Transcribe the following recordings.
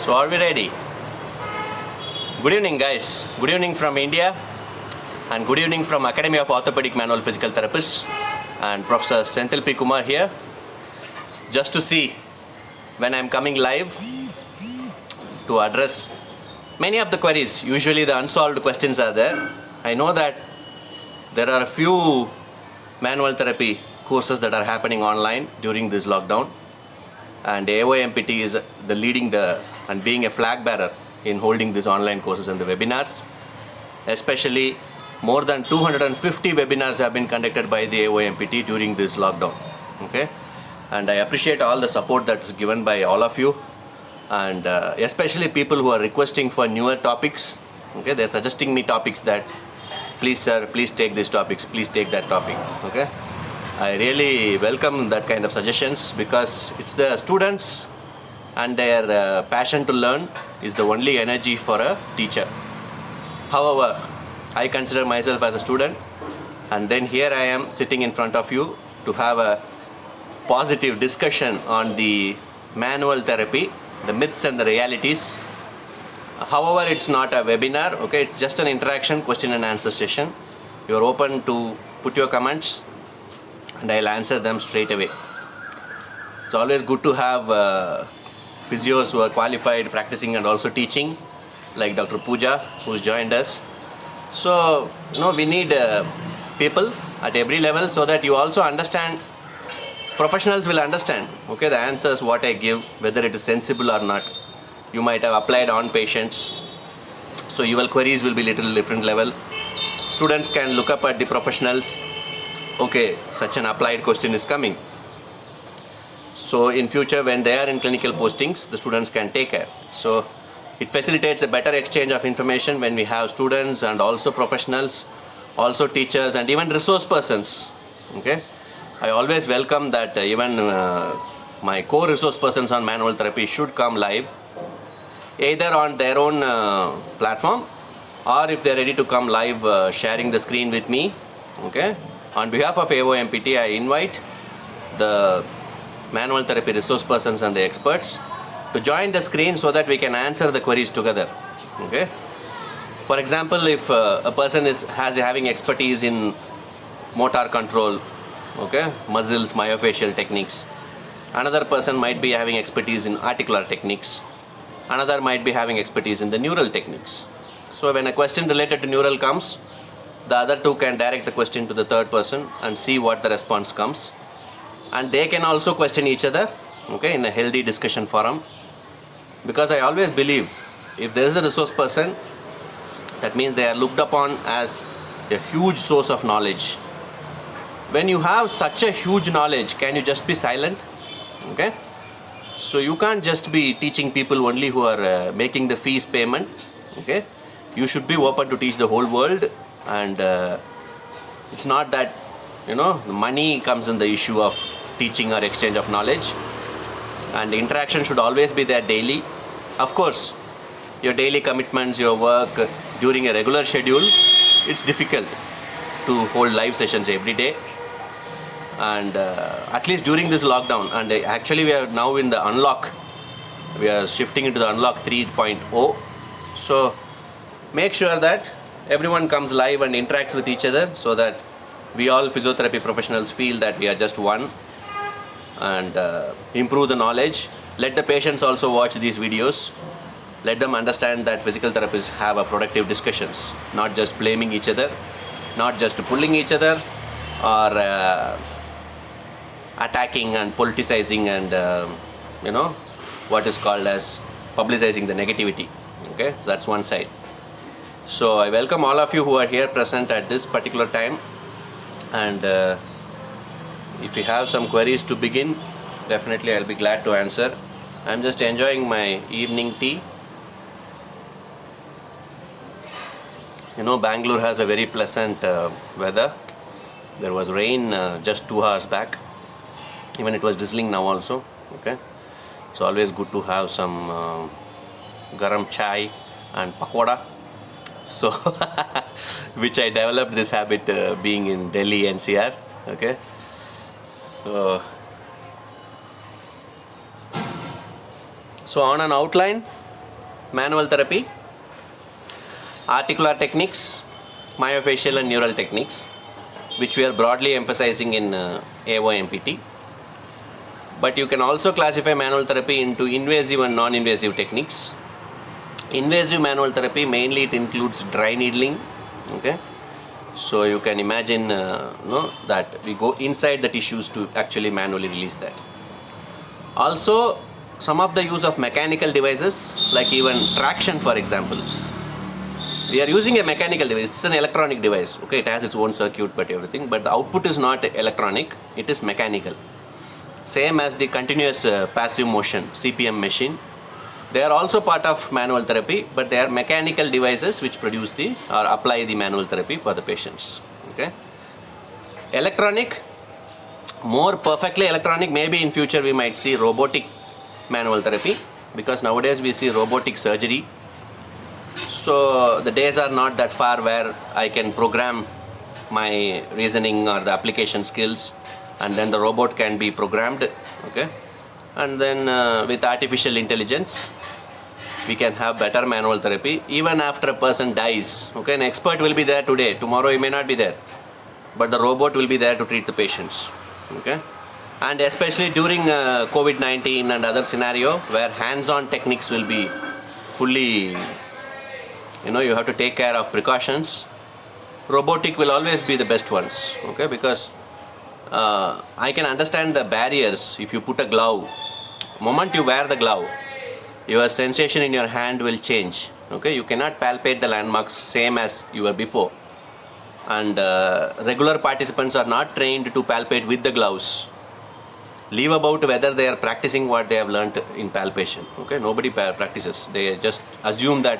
So are we ready? Good evening guys. Good evening from India and good evening from Academy of Orthopedic Manual Physical Therapists and Professor Senthil P. Kumar here. Just to see when I am coming live to address many of the queries. Usually the unsolved questions are there. I know that there are a few manual therapy courses that are happening online during this lockdown, and AOMPT is leading and being a flag bearer in holding these online courses and the webinars. Especially more than 250 webinars have been conducted by the AOMPT during this lockdown. Okay, and I appreciate all the support that is given by all of you, and especially people who are requesting for newer topics. Okay, they're suggesting me topics that, please sir, please take these topics, please take that topic. Okay, I really welcome that kind of suggestions because it's the students and their passion to learn is the only energy for a teacher. However, I consider myself as a student, and then here I am sitting in front of you to have a positive discussion on the manual therapy, the myths and the realities. However, it's not a webinar, okay, it's just an interaction question and answer session. You're open to put your comments and I'll answer them straight away. It's always good to have physios who are qualified, practicing and also teaching, like Dr. Pooja, who's joined us. So, we need people at every level so that you also understand, professionals will understand, okay, the answers what I give, whether it is sensible or not. You might have applied on patients, so your queries will be little different level. Students can look up at the professionals, okay, such an applied question is coming. So in future when they are in clinical postings, the students can take care. So it facilitates a better exchange of information when we have students and also professionals, also teachers and even resource persons. Okay, I always welcome that even my core resource persons on manual therapy should come live, either on their own platform, or if they're ready to come live sharing the screen with me. Okay, on behalf of AOMPT, I invite the manual therapy resource persons and the experts to join the screen so that we can answer the queries together. Okay, for example, if a person is having expertise in motor control, okay, muscles, myofascial techniques, another person might be having expertise in articular techniques, another might be having expertise in the neural techniques. So when a question related to neural comes, the other two can direct the question to the third person and see what the response comes, and they can also question each other, okay, in a healthy discussion forum. Because I always believe if there is a resource person, that means they are looked upon as a huge source of knowledge. When you have such a huge knowledge, can you just be silent? Okay, so you can't just be teaching people only who are making the fees payment. Okay, you should be open to teach the whole world, and it's not that the money comes in the issue of teaching or exchange of knowledge, and the interaction should always be there daily. Of course, your daily commitments, your work during a regular schedule, it's difficult to hold live sessions every day, and at least during this lockdown, and actually we are now in the unlock, we are shifting into the unlock 3.0. so make sure that everyone comes live and interacts with each other so that we all physiotherapy professionals feel that we are just one, and improve the knowledge. Let the patients also watch these videos. Let them understand that physical therapists have a productive discussions, not just blaming each other, not just pulling each other, or attacking and politicizing and what is called as publicizing the negativity. Okay, so that's one side. So I welcome all of you who are here present at this particular time, and if you have some queries to begin, definitely I'll be glad to answer. I'm just enjoying my evening tea. Bangalore has a very pleasant weather. There was rain just 2 hours back. Even it was drizzling now also. Okay, it's always good to have some garam chai and pakoda. So which I developed this habit being in Delhi NCR. Okay, so on an outline, manual therapy, articular techniques, myofascial and neural techniques, which we are broadly emphasizing in AOMPT. But you can also classify manual therapy into invasive and non-invasive techniques. Invasive manual therapy, mainly it includes dry needling. Okay, so you can imagine that we go inside the tissues to actually manually release that. Also, some of the use of mechanical devices, like even traction, for example. We are using a mechanical device. It's an electronic device. Okay, it has its own circuit, but everything. But the output is not electronic. It is mechanical. Same as the continuous passive motion CPM machine. They are also part of manual therapy, but they are mechanical devices which produce the or apply the manual therapy for the patients. Okay. Electronic, more perfectly electronic. Maybe in future we might see robotic manual therapy, because nowadays we see robotic surgery. So the days are not that far where I can program my reasoning or the application skills, and then the robot can be programmed. Okay, and then with artificial intelligence we can have better manual therapy even after a person dies. Okay, an expert will be there today, tomorrow he may not be there, but the robot will be there to treat the patients. Okay, and especially during COVID-19 and other scenario where hands-on techniques will be fully, you have to take care of precautions. Robotic will always be the best ones. Okay, because I can understand the barriers. If you put a glove, moment you wear the glove, your sensation in your hand will change. Okay, you cannot palpate the landmarks same as you were before, and regular participants are not trained to palpate with the gloves. Leave about whether they are practicing what they have learned in palpation. Okay, nobody practices. They just assume that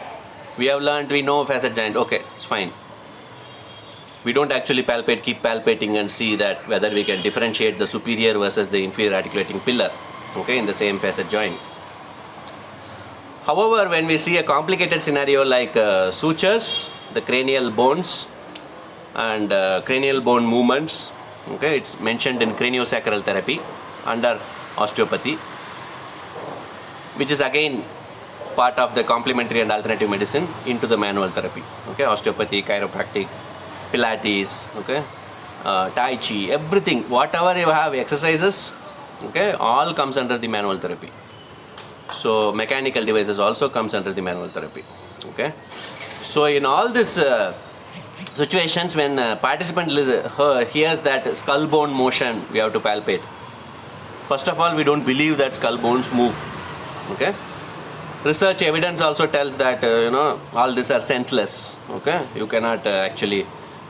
we have learned, we know facet joint. Okay, it's fine. We don't actually palpate, keep palpating and see that whether we can differentiate the superior versus the inferior articulating pillar, okay, in the same facet joint. However, when we see a complicated scenario like sutures, the cranial bones and cranial bone movements, okay, it's mentioned in craniosacral therapy under osteopathy, which is again part of the complementary and alternative medicine into the manual therapy. Okay, osteopathy, chiropractic, Pilates, okay, Tai Chi, everything, whatever you have, exercises, okay, all comes under the manual therapy. So mechanical devices also comes under the manual therapy. Okay, so in all these situations, when participant hears that skull bone motion, we have to palpate. First of all, we don't believe that skull bones move. Okay, research evidence also tells that all these are senseless. Okay, you cannot actually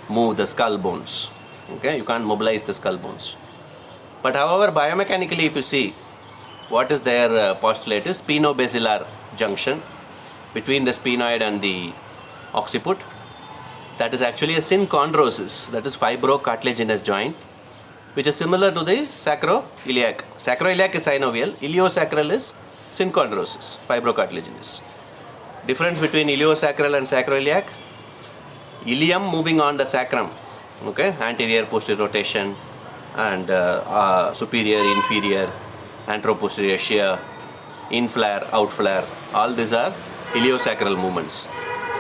move the skull bones. Okay, you can't mobilize the skull bones. But however, biomechanically, if you see, what is their postulate is spinobasilar junction between the sphenoid and the occiput. That is actually a synchondrosis, that is fibrocartilaginous joint, which is similar to the sacroiliac. Sacroiliac is synovial, iliosacral is synchondrosis, fibrocartilaginous. Difference between iliosacral and sacroiliac: ilium moving on the sacrum, okay, anterior posterior rotation, and superior, inferior, anteroposterior shear, in flare, out flare, all these are iliosacral movements.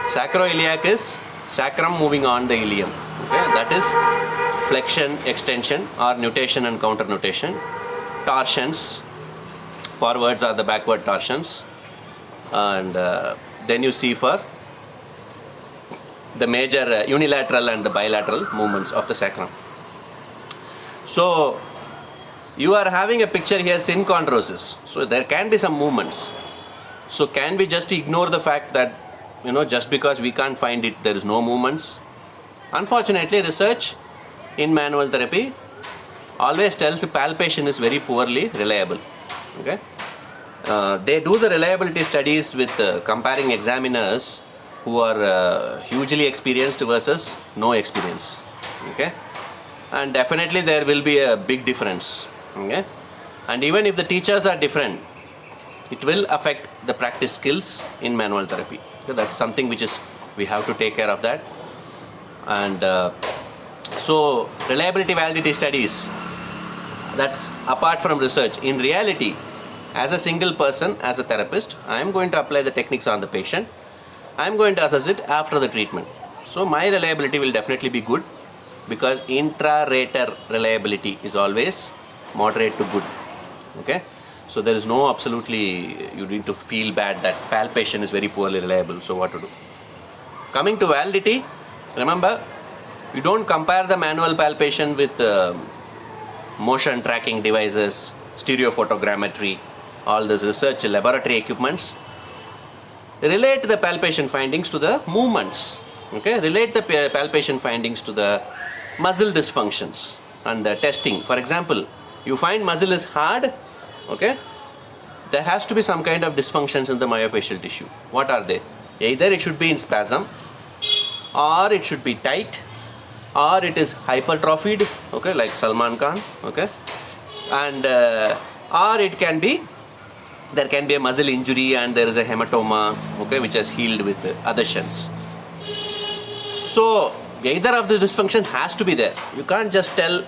Sacroiliac is sacrum moving on the ilium. Okay, that is flexion, extension, or nutation and counter nutation. Torsions, forwards or the backward torsions, and then you see for the major unilateral and the bilateral movements of the sacrum. So you are having a picture here, synchondrosis. So there can be some movements. So can we just ignore the fact that just because we can't find it, there is no movements? Unfortunately, research in manual therapy always tells palpation is very poorly reliable. Okay, they do the reliability studies with comparing examiners who are hugely experienced versus no experience. Okay, and definitely there will be a big difference. Okay, and even if the teachers are different, it will affect the practice skills in manual therapy. So that's something which is we have to take care of that. And so reliability validity studies, that's apart from research. In reality, as a single person, as a therapist, I am going to apply the techniques on the patient. I am going to assess it after the treatment. So my reliability will definitely be good, because intra-rater reliability is always moderate to good. Okay, so there is no absolutely you need to feel bad that palpation is very poorly reliable. So what to do? Coming to validity, remember, you don't compare the manual palpation with motion tracking devices, stereophotogrammetry, all this research laboratory equipments. Relate the palpation findings to the movements. Okay, relate the palpation findings to the muscle dysfunctions and the testing. For example, you find muscle is hard, okay, there has to be some kind of dysfunctions in the myofascial tissue. What are they? Either it should be in spasm, or it should be tight, or it is hypertrophied, okay, like Salman Khan, okay, and or it can be, there can be a muscle injury and there is a hematoma, okay, which has healed with adhesions. So either of the dysfunction has to be there. You can't just tell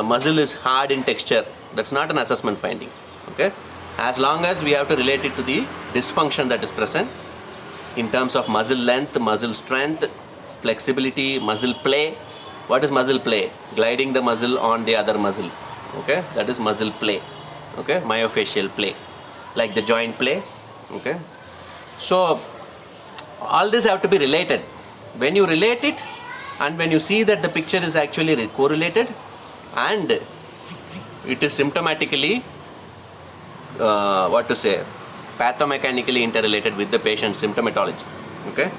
muscle is hard in texture. That's not an assessment finding. Okay, as long as we have to relate it to the dysfunction that is present in terms of muscle length, muscle strength, flexibility, muscle play. What is muscle play? Gliding the muscle on the other muscle. Okay, that is muscle play. Okay, myofascial play, like the joint play. Okay, so all this have to be related. When you relate it, and when you see that the picture is actually correlated and it is symptomatically pathomechanically interrelated with the patient's symptomatology. Okay,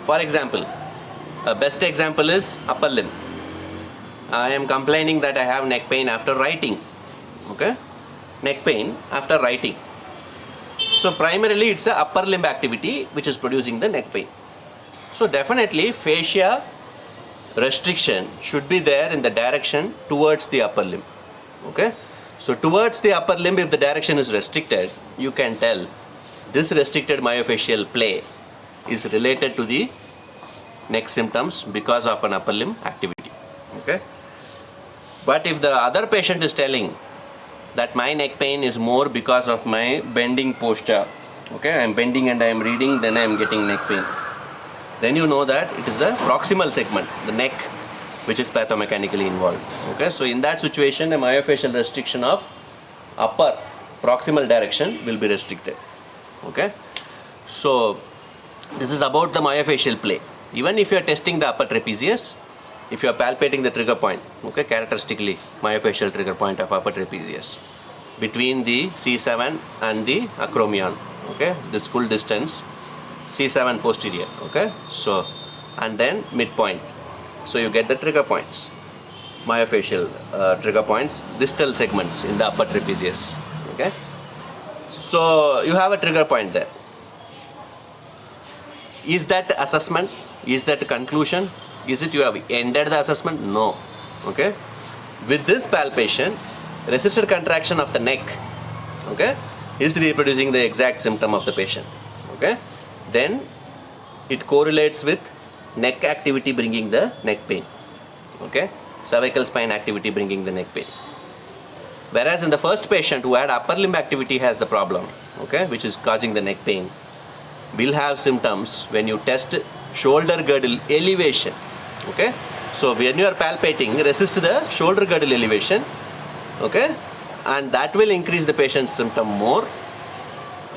for example, a best example is upper limb. I am complaining that I have neck pain after writing. Okay, neck pain after writing. So primarily it's a upper limb activity which is producing the neck pain. So definitely fascia restriction should be there in the direction towards the upper limb. Okay, so towards the upper limb, if the direction is restricted, you can tell this restricted myofascial play is related to the neck symptoms because of an upper limb activity. Okay, but if the other patient is telling that my neck pain is more because of my bending posture, okay, I am bending and I am reading, then I am getting neck pain, then you know that it is the proximal segment, the neck, which is pathomechanically involved. Okay, so in that situation, a myofascial restriction of upper proximal direction will be restricted. Okay, so this is about the myofascial play. Even if you are testing the upper trapezius, if you are palpating the trigger point, okay, characteristically myofascial trigger point of upper trapezius between the C7 and the acromion, okay, this full distance, C7 posterior, okay, so, and then midpoint, so you get the trigger points, myofascial trigger points, distal segments in the upper trapezius. Okay, so you have a trigger point there. Is that assessment? Is that conclusion? Is it you have ended the assessment? No. Okay, with this palpation, resisted contraction of the neck, okay, is reproducing the exact symptom of the patient. Okay, then it correlates with neck activity bringing the neck pain. Okay, cervical spine activity bringing the neck pain. Whereas in the first patient who had upper limb activity has the problem, okay, which is causing the neck pain, will have symptoms when you test shoulder girdle elevation. Okay, so when you are palpating, resist the shoulder girdle elevation, okay, and that will increase the patient's symptom more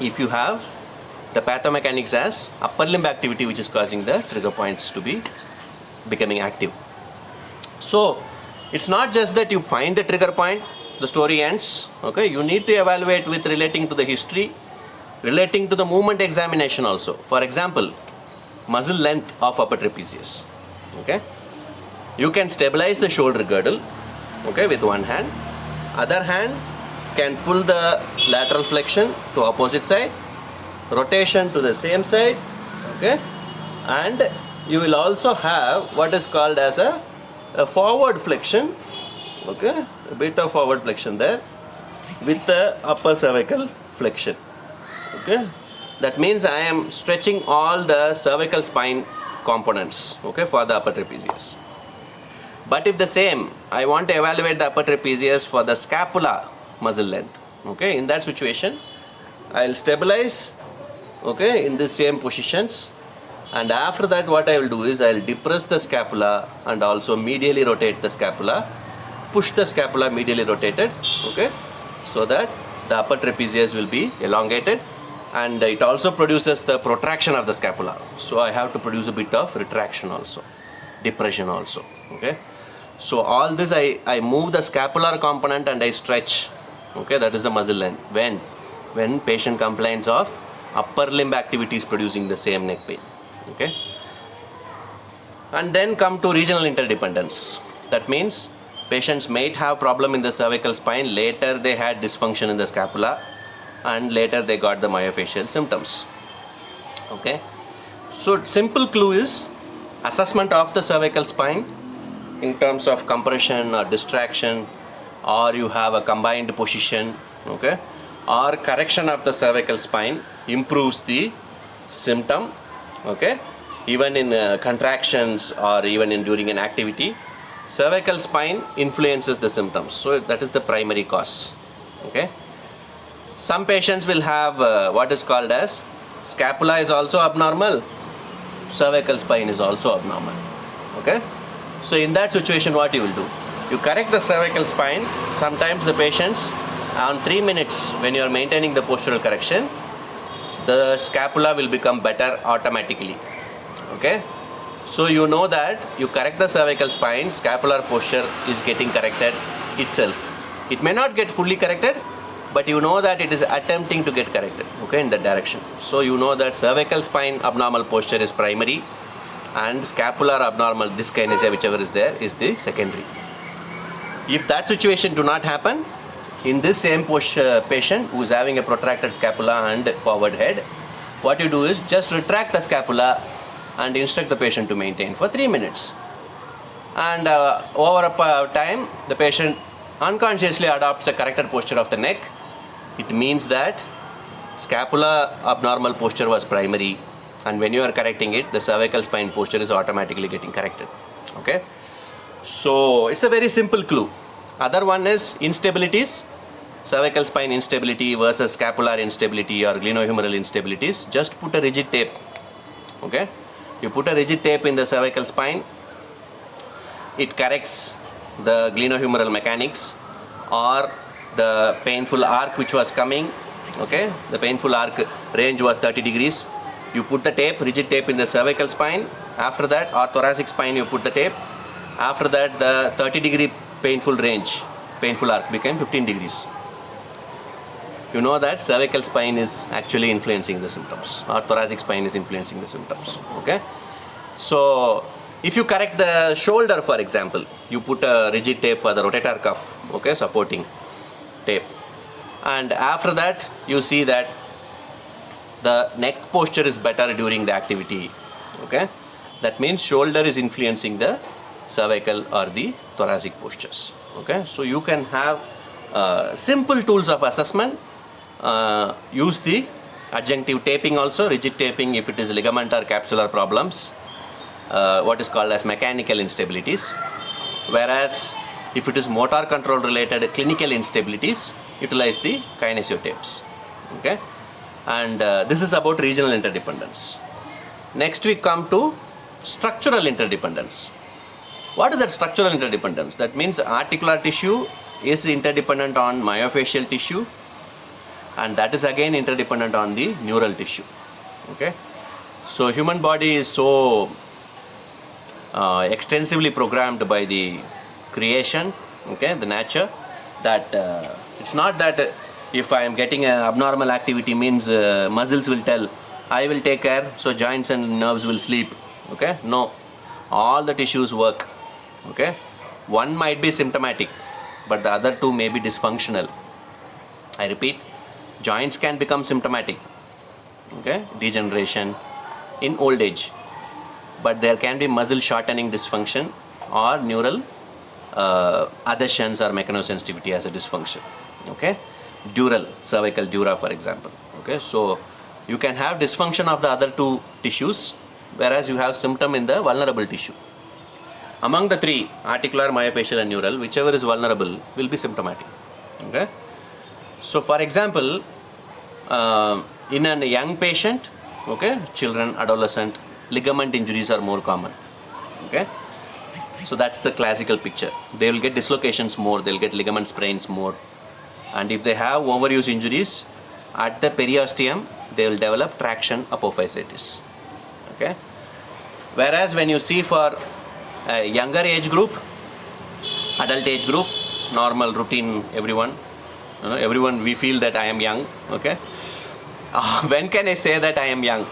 if you have the pathomechanics as upper limb activity which is causing the trigger points to be becoming active. So it's not just that you find the trigger point, the story ends. Okay, you need to evaluate with relating to the history, relating to the movement examination also. For example, muscle length of upper trapezius. Okay, you can stabilize the shoulder girdle, okay, with one hand. Other hand can pull the lateral flexion to opposite side, rotation to the same side, okay, and you will also have what is called as a forward flexion, okay, a bit of forward flexion there with the upper cervical flexion. Okay, that means I am stretching all the cervical spine components, okay, for the upper trapezius. But if the same, I want to evaluate the upper trapezius for the scapula muscle length, Okay, in that situation, I'll stabilize, okay, in the same positions, and after that what I will do is I'll depress the scapula and also medially rotate the scapula, push the scapula medially rotated, okay, so that the upper trapezius will be elongated, and it also produces the protraction of the scapula. So I have to produce a bit of retraction also, depression also, okay. So all this I move the scapular component and I stretch, okay, that is the muscle length. When patient complains of upper limb activities producing the same neck pain, okay. And then come to regional interdependence. That means patients might have problem in the cervical spine, later they had dysfunction in the scapula, and later they got the myofascial symptoms, okay. So simple clue is assessment of the cervical spine in terms of compression or distraction, or you have a combined position, okay, or correction of the cervical spine improves the symptom, okay. Even in contractions or even in during an activity, cervical spine influences the symptoms. So that is the primary cause, okay. Some patients will have what is called as scapula is also abnormal, cervical spine is also abnormal, okay. So in that situation what you will do, you correct the cervical spine. Sometimes the patients on 3 minutes, when you are maintaining the postural correction, the scapula will become better automatically, okay. So you know that you correct the cervical spine, scapular posture is getting corrected itself. It may not get fully corrected, but you know that it is attempting to get corrected, okay, in that direction. So you know that cervical spine abnormal posture is primary and scapular abnormal dyskinesia, whichever is there, is the secondary. If that situation do not happen, in this same patient who is having a protracted scapula and forward head, what you do is just retract the scapula and instruct the patient to maintain for 3 minutes. And over a time, the patient unconsciously adopts a corrected posture of the neck. It means that scapula abnormal posture was primary, and when you are correcting it, the cervical spine posture is automatically getting corrected, okay. So it's a very simple clue. Other one is instabilities, cervical spine instability versus scapular instability or glenohumeral instabilities. Just put a rigid tape, okay. You put a rigid tape in the cervical spine, it corrects the glenohumeral mechanics or the painful arc which was coming, okay. The painful arc range was 30 degrees. You put the tape, rigid tape in the cervical spine. After that, or thoracic spine, you put the tape. After that, the 30-degree painful range, painful arc became 15 degrees. You know that cervical spine is actually influencing the symptoms, or thoracic spine is influencing the symptoms, okay. So if you correct the shoulder, for example, you put a rigid tape for the rotator cuff, okay, supporting tape, and after that you see that the neck posture is better during the activity, okay. That means shoulder is influencing the cervical or the thoracic postures, okay. So you can have simple tools of assessment. Use the adjunctive taping also, rigid taping if it is ligament or capsular problems, what is called as mechanical instabilities, whereas if it is motor control related clinical instabilities, utilize the kinesio tapes, okay. And this is about regional interdependence. Next we come to structural interdependence. What is that structural interdependence? That means articular tissue is interdependent on myofascial tissue, and that is again interdependent on the neural tissue, okay. So human body is so extensively programmed by the creation, okay, the nature, that it's not that if I am getting an abnormal activity means muscles will tell I will take care, so joints and nerves will sleep, okay. No, all the tissues work, okay. One might be symptomatic, but the other two may be dysfunctional. I repeat, joints can become symptomatic, okay, degeneration in old age, but there can be muscle shortening dysfunction or neural adhesions or mechanosensitivity as a dysfunction, okay. Dural, cervical dura for example, okay. So you can have dysfunction of the other two tissues, whereas you have symptom in the vulnerable tissue. Among the three, articular, myofascial and neural, whichever is vulnerable will be symptomatic, okay. So for example, in a young patient, okay, children, adolescent, ligament injuries are more common. Okay, so that's the classical picture. They will get dislocations more, they'll get ligament sprains more, and if they have overuse injuries at the periosteum, they will develop traction apophysitis. Okay, whereas when you see for a younger age group, adult age group, normal routine, everyone we feel that I am young. Okay, when can I say that I am young?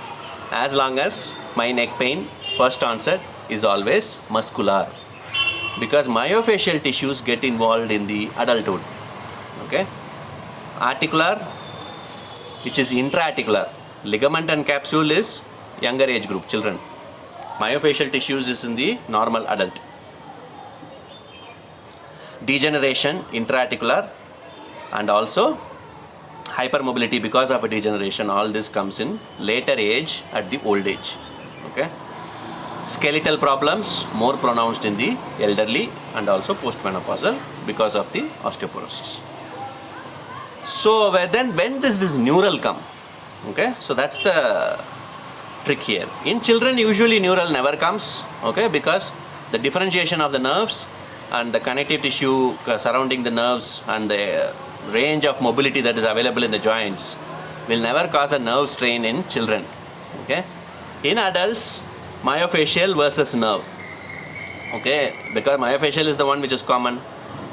As long as my neck pain first onset is always muscular, because myofascial tissues get involved in the adulthood. Okay, articular, which is intra-articular, ligament and capsule is younger age group, children. Myofascial tissues is in the normal adult. Degeneration, intra-articular, and also hypermobility because of a degeneration, all this comes in later age at the old age. Okay, skeletal problems more pronounced in the elderly and also postmenopausal because of the osteoporosis. So then when does this neural come? Okay, so that's the trick here. In children usually neural never comes, okay, because the differentiation of the nerves and the connective tissue surrounding the nerves and the range of mobility that is available in the joints will never cause a nerve strain in children. Okay, in adults, myofascial versus nerve. Okay, because myofascial is the one which is common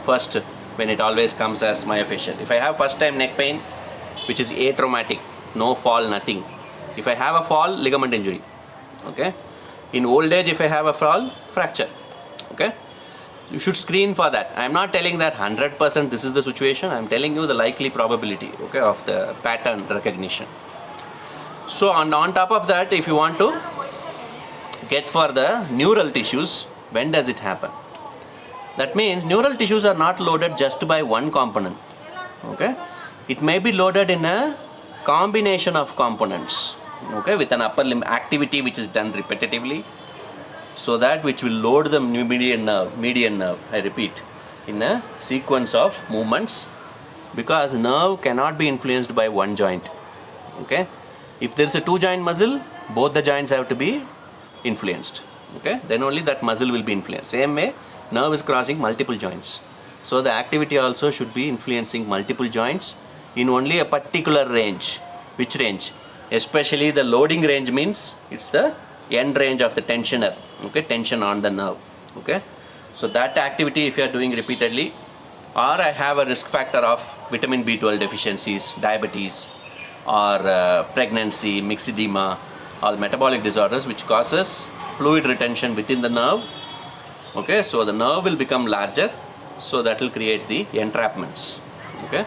first when it always comes as myofascial. If I have first time neck pain, which is atraumatic, no fall, nothing. If I have a fall, ligament injury. Okay, in old age, if I have a fall, fracture. Okay, you should screen for that. I am not telling that 100% this is the situation. I am telling you the likely probability, okay, of the pattern recognition. So on top of that, if you want to get for the neural tissues, when does it happen? That means neural tissues are not loaded just by one component. Okay, it may be loaded in a combination of components. Okay, with an upper limb activity which is done repetitively, so that which will load the median nerve, I repeat, in a sequence of movements, because nerve cannot be influenced by one joint. Okay, if there is a two joint muscle, both the joints have to be influenced. Okay, then only that muscle will be influenced. Same way, nerve is crossing multiple joints, so the activity also should be influencing multiple joints in only a particular range. Which range? Especially the loading range means it's the end range of the tensioner. Okay, tension on the nerve. Okay, so that activity if you are doing repeatedly, or I have a risk factor of vitamin B12 deficiencies, diabetes, or pregnancy, myxedema, all metabolic disorders which causes fluid retention within the nerve. Okay, so the nerve will become larger, so that will create the entrapments. Okay,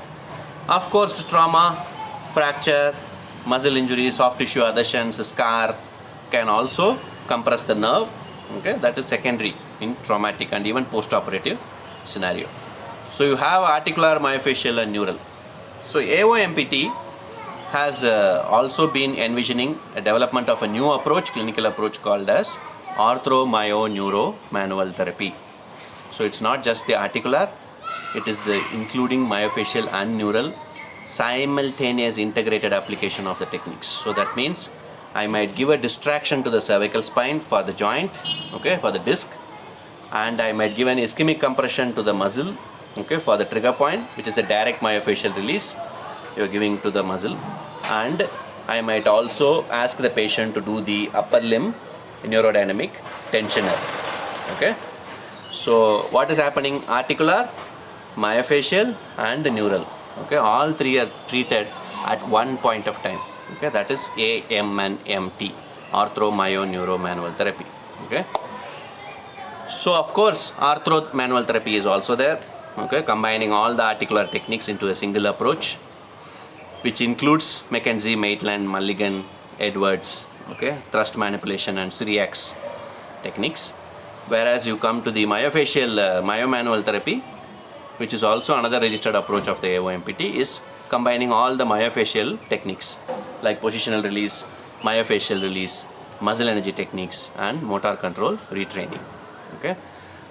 of course trauma, fracture, muscle injury, soft tissue adhesions, scar can also compress the nerve. Okay, that is secondary in traumatic and even post-operative scenario. So you have articular, myofascial and neural. So AOMPT has also been envisioning a development of a new approach, clinical approach called as ortho-myo-neuro-manual therapy. So it's not just the articular, it is the including myofascial and neural simultaneous integrated application of the techniques. So that means I might give a distraction to the cervical spine for the joint, okay, for the disc, and I might give an ischemic compression to the muscle, okay, for the trigger point, which is a direct myofascial release you are giving to the muscle, and I might also ask the patient to do the upper limb neurodynamic tensioner. Okay, so what is happening? Articular, myofascial and neural. Okay, all three are treated at one point of time. Okay, that is AMNMT, ortho-myo-neuro-manual therapy. Okay, so of course ortho-manual therapy is also there. Okay, combining all the articular techniques into a single approach, which includes McKenzie, Maitland, Mulligan, Edwards, okay, thrust manipulation and Cyriax techniques. Whereas you come to the myofascial myomanual therapy, which is also another registered approach of the AOMPT, is combining all the myofascial techniques like positional release, myofascial release, muscle energy techniques and motor control retraining. Okay,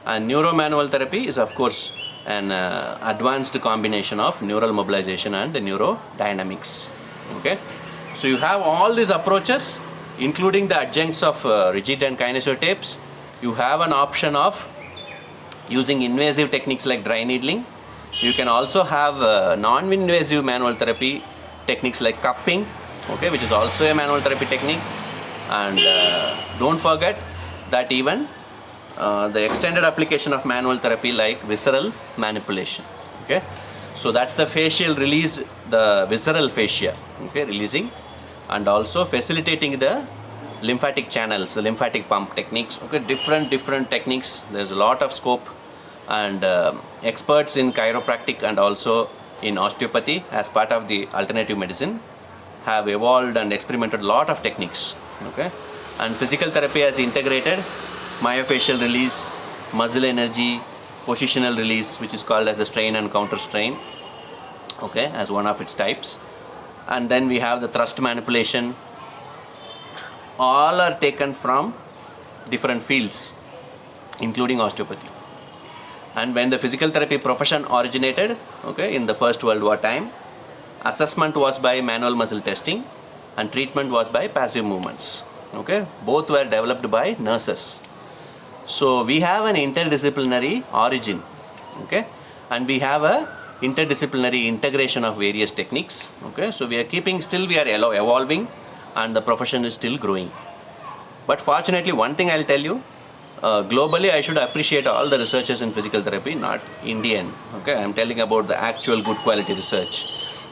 and neuromanual therapy is of course an advanced combination of neural mobilization and neurodynamics. Okay, so you have all these approaches, including the adjuncts of rigid and kinesiotapes. You have an option of using invasive techniques like dry needling. You can also have non-invasive manual therapy techniques like cupping, okay, which is also a manual therapy technique. And don't forget that even the extended application of manual therapy like visceral manipulation. Okay, so that's the facial release, the visceral fascia, okay, releasing, and also facilitating the lymphatic channels, the lymphatic pump techniques. Okay, different techniques. There's a lot of scope, and experts in chiropractic and also in osteopathy as part of the alternative medicine have evolved and experimented a lot of techniques. Okay, and physical therapy has integrated myofascial release, muscle energy, positional release, which is called as the strain and counter strain, okay, as one of its types. And then we have the thrust manipulation. All are taken from different fields, including osteopathy. And when the physical therapy profession originated, okay, in the First World War time, assessment was by manual muscle testing and treatment was by passive movements. Okay, both were developed by nurses. So we have an interdisciplinary origin, okay, and we have a interdisciplinary integration of various techniques. Okay, so we are evolving, and the profession is still growing. But fortunately, one thing I'll tell you, globally I should appreciate all the researchers in physical therapy, not Indian. Okay, I'm telling about the actual good quality research.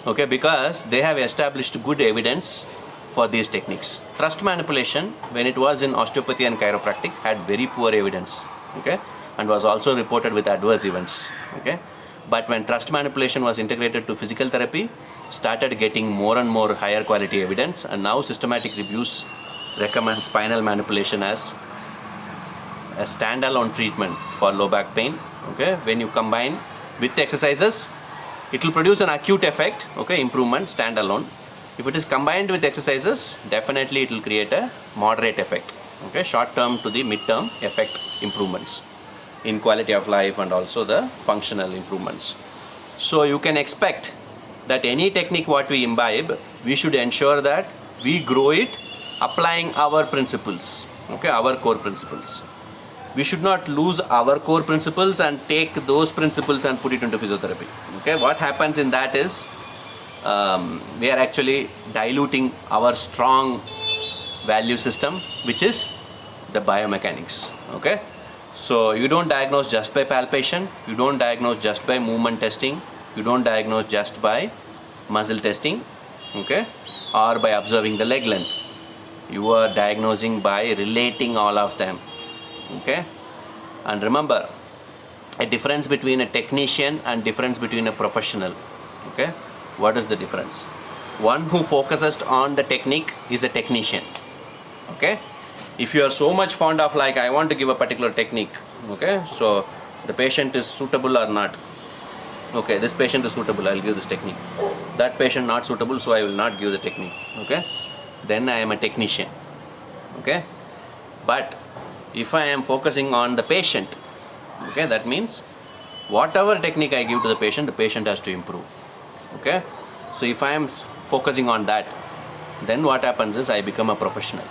Okay, because they have established good evidence for these techniques. Thrust manipulation, when it was in osteopathy and chiropractic, had very poor evidence, okay, and was also reported with adverse events. Okay, but when thrust manipulation was integrated to physical therapy, started getting more and more higher quality evidence, and now systematic reviews recommend spinal manipulation as a standalone treatment for low back pain. Okay, when you combine with exercises, it will produce an acute effect, okay, improvement standalone. If it is combined with exercises, definitely it will create a moderate effect, okay, short term to the mid term effect improvements in quality of life and also the functional improvements. So you can expect that any technique what we imbibe, we should ensure that we grow it applying our principles, okay, our core principles. We should not lose our core principles and take those principles and put it into physiotherapy. Okay, what happens in that is we are actually diluting our strong value system, which is the biomechanics. Okay, so you don't diagnose just by palpation, you don't diagnose just by movement testing, you don't diagnose just by muscle testing, okay, or by observing the leg length. You are diagnosing by relating all of them. Okay, and remember, a difference between a technician and difference between a professional. Okay, what is the difference? One who focuses on the technique is a technician. Okay, if you are so much fond of, like, I want to give a particular technique, okay, so the patient is suitable or not. Okay, this patient is suitable, I'll give this technique. That patient not suitable, so I will not give the technique. Okay, then I am a technician. Okay, but if I am focusing on the patient, okay, that means whatever technique I give to the patient has to improve. Okay, so if I am focusing on that, then what happens is I become a professional.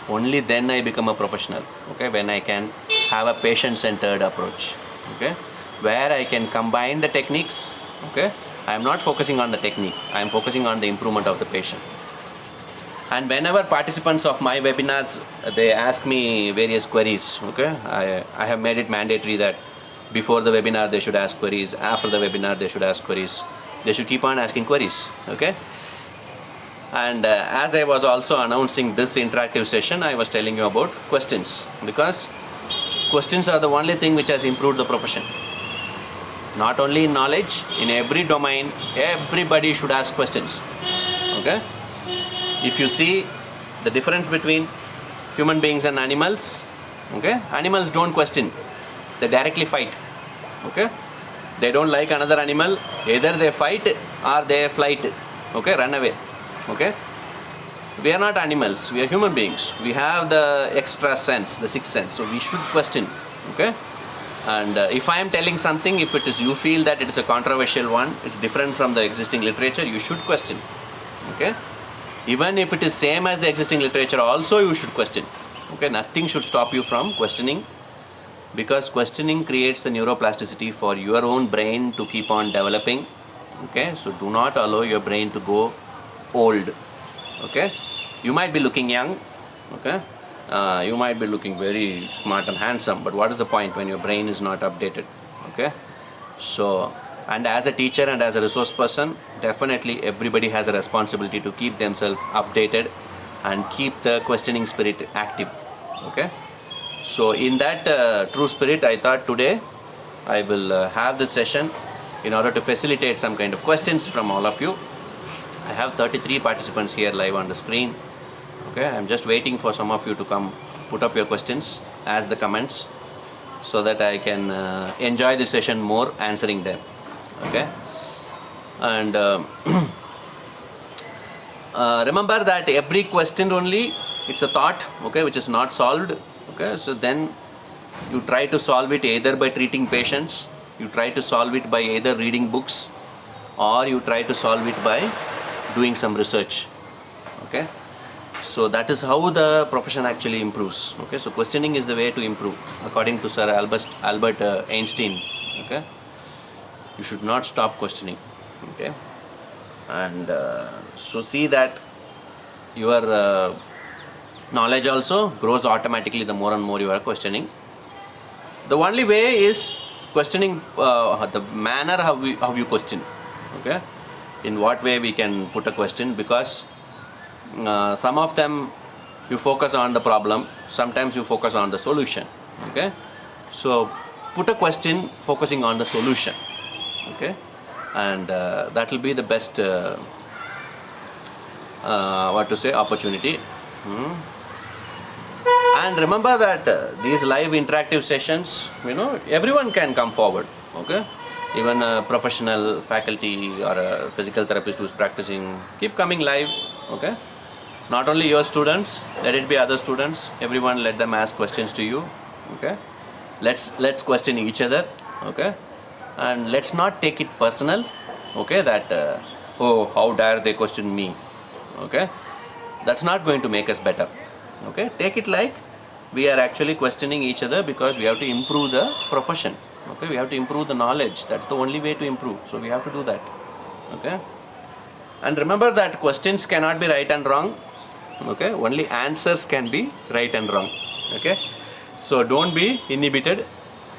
Only then I become a professional. Okay, when I can have a patient-centered approach. Okay, where I can combine the techniques. Okay, I am not focusing on the technique, I am focusing on the improvement of the patient. And whenever participants of my webinars, they ask me various queries, okay, I have made it mandatory that before the webinar they should ask queries, after the webinar they should ask queries, they should keep on asking queries. Okay, and as I was also announcing this interactive session, I was telling you about questions, because questions are the only thing which has improved the profession. Not only in knowledge, in every domain, everybody should ask questions. Okay, if you see the difference between human beings and animals, okay, animals don't question, they directly fight. Okay, they don't like another animal, either they fight or they flight, okay, run away. Okay, we are not animals, we are human beings, we have the extra sense, the sixth sense, so we should question. Okay, And if I am telling something, if it is you feel that it is a controversial one, it's different from the existing literature, you should question. Okay, even if it is same as the existing literature, also you should question. Okay, nothing should stop you from questioning, because questioning creates the neuroplasticity for your own brain to keep on developing. Okay, so do not allow your brain to go old. Okay, you might be looking young. Okay, you might be looking very smart and handsome, but what is the point when your brain is not updated? Okay, so, and as a teacher and as a resource person, definitely everybody has a responsibility to keep themselves updated and keep the questioning spirit active. Okay, so in that true spirit, I thought today I will have this session in order to facilitate some kind of questions from all of you. I have 33 participants here live on the screen. Okay, I'm just waiting for some of you to come put up your questions as the comments, so that I can enjoy this session more answering them. Okay, and remember that every question only, it's a thought, okay, which is not solved. Okay, so then you try to solve it either by treating patients, you try to solve it by either reading books, or you try to solve it by doing some research. Okay, so that is how the profession actually improves. Okay, so questioning is the way to improve, according to Sir Albert Einstein. Okay, you should not stop questioning. Okay, and so see that your knowledge also grows automatically the more and more you are questioning. The only way is questioning the manner how you question. Okay, in what way we can put a question, because some of them you focus on the problem, sometimes you focus on the solution. Okay, so put a question focusing on the solution. Okay, and that will be the best opportunity. And remember that these live interactive sessions, everyone can come forward. Okay, even a professional faculty or a physical therapist who is practicing, keep coming live. Okay, not only your students, let it be other students, everyone, let them ask questions to you. Okay, let's question each other. Okay, and let's not take it personal. Okay, that oh, how dare they question me. Okay, that's not going to make us better. Okay, take it like we are actually questioning each other, because we have to improve the profession. Okay, we have to improve the knowledge. That's the only way to improve, so we have to do that. Okay, and remember that questions cannot be right and wrong. Okay, only answers can be right and wrong. Okay, so don't be inhibited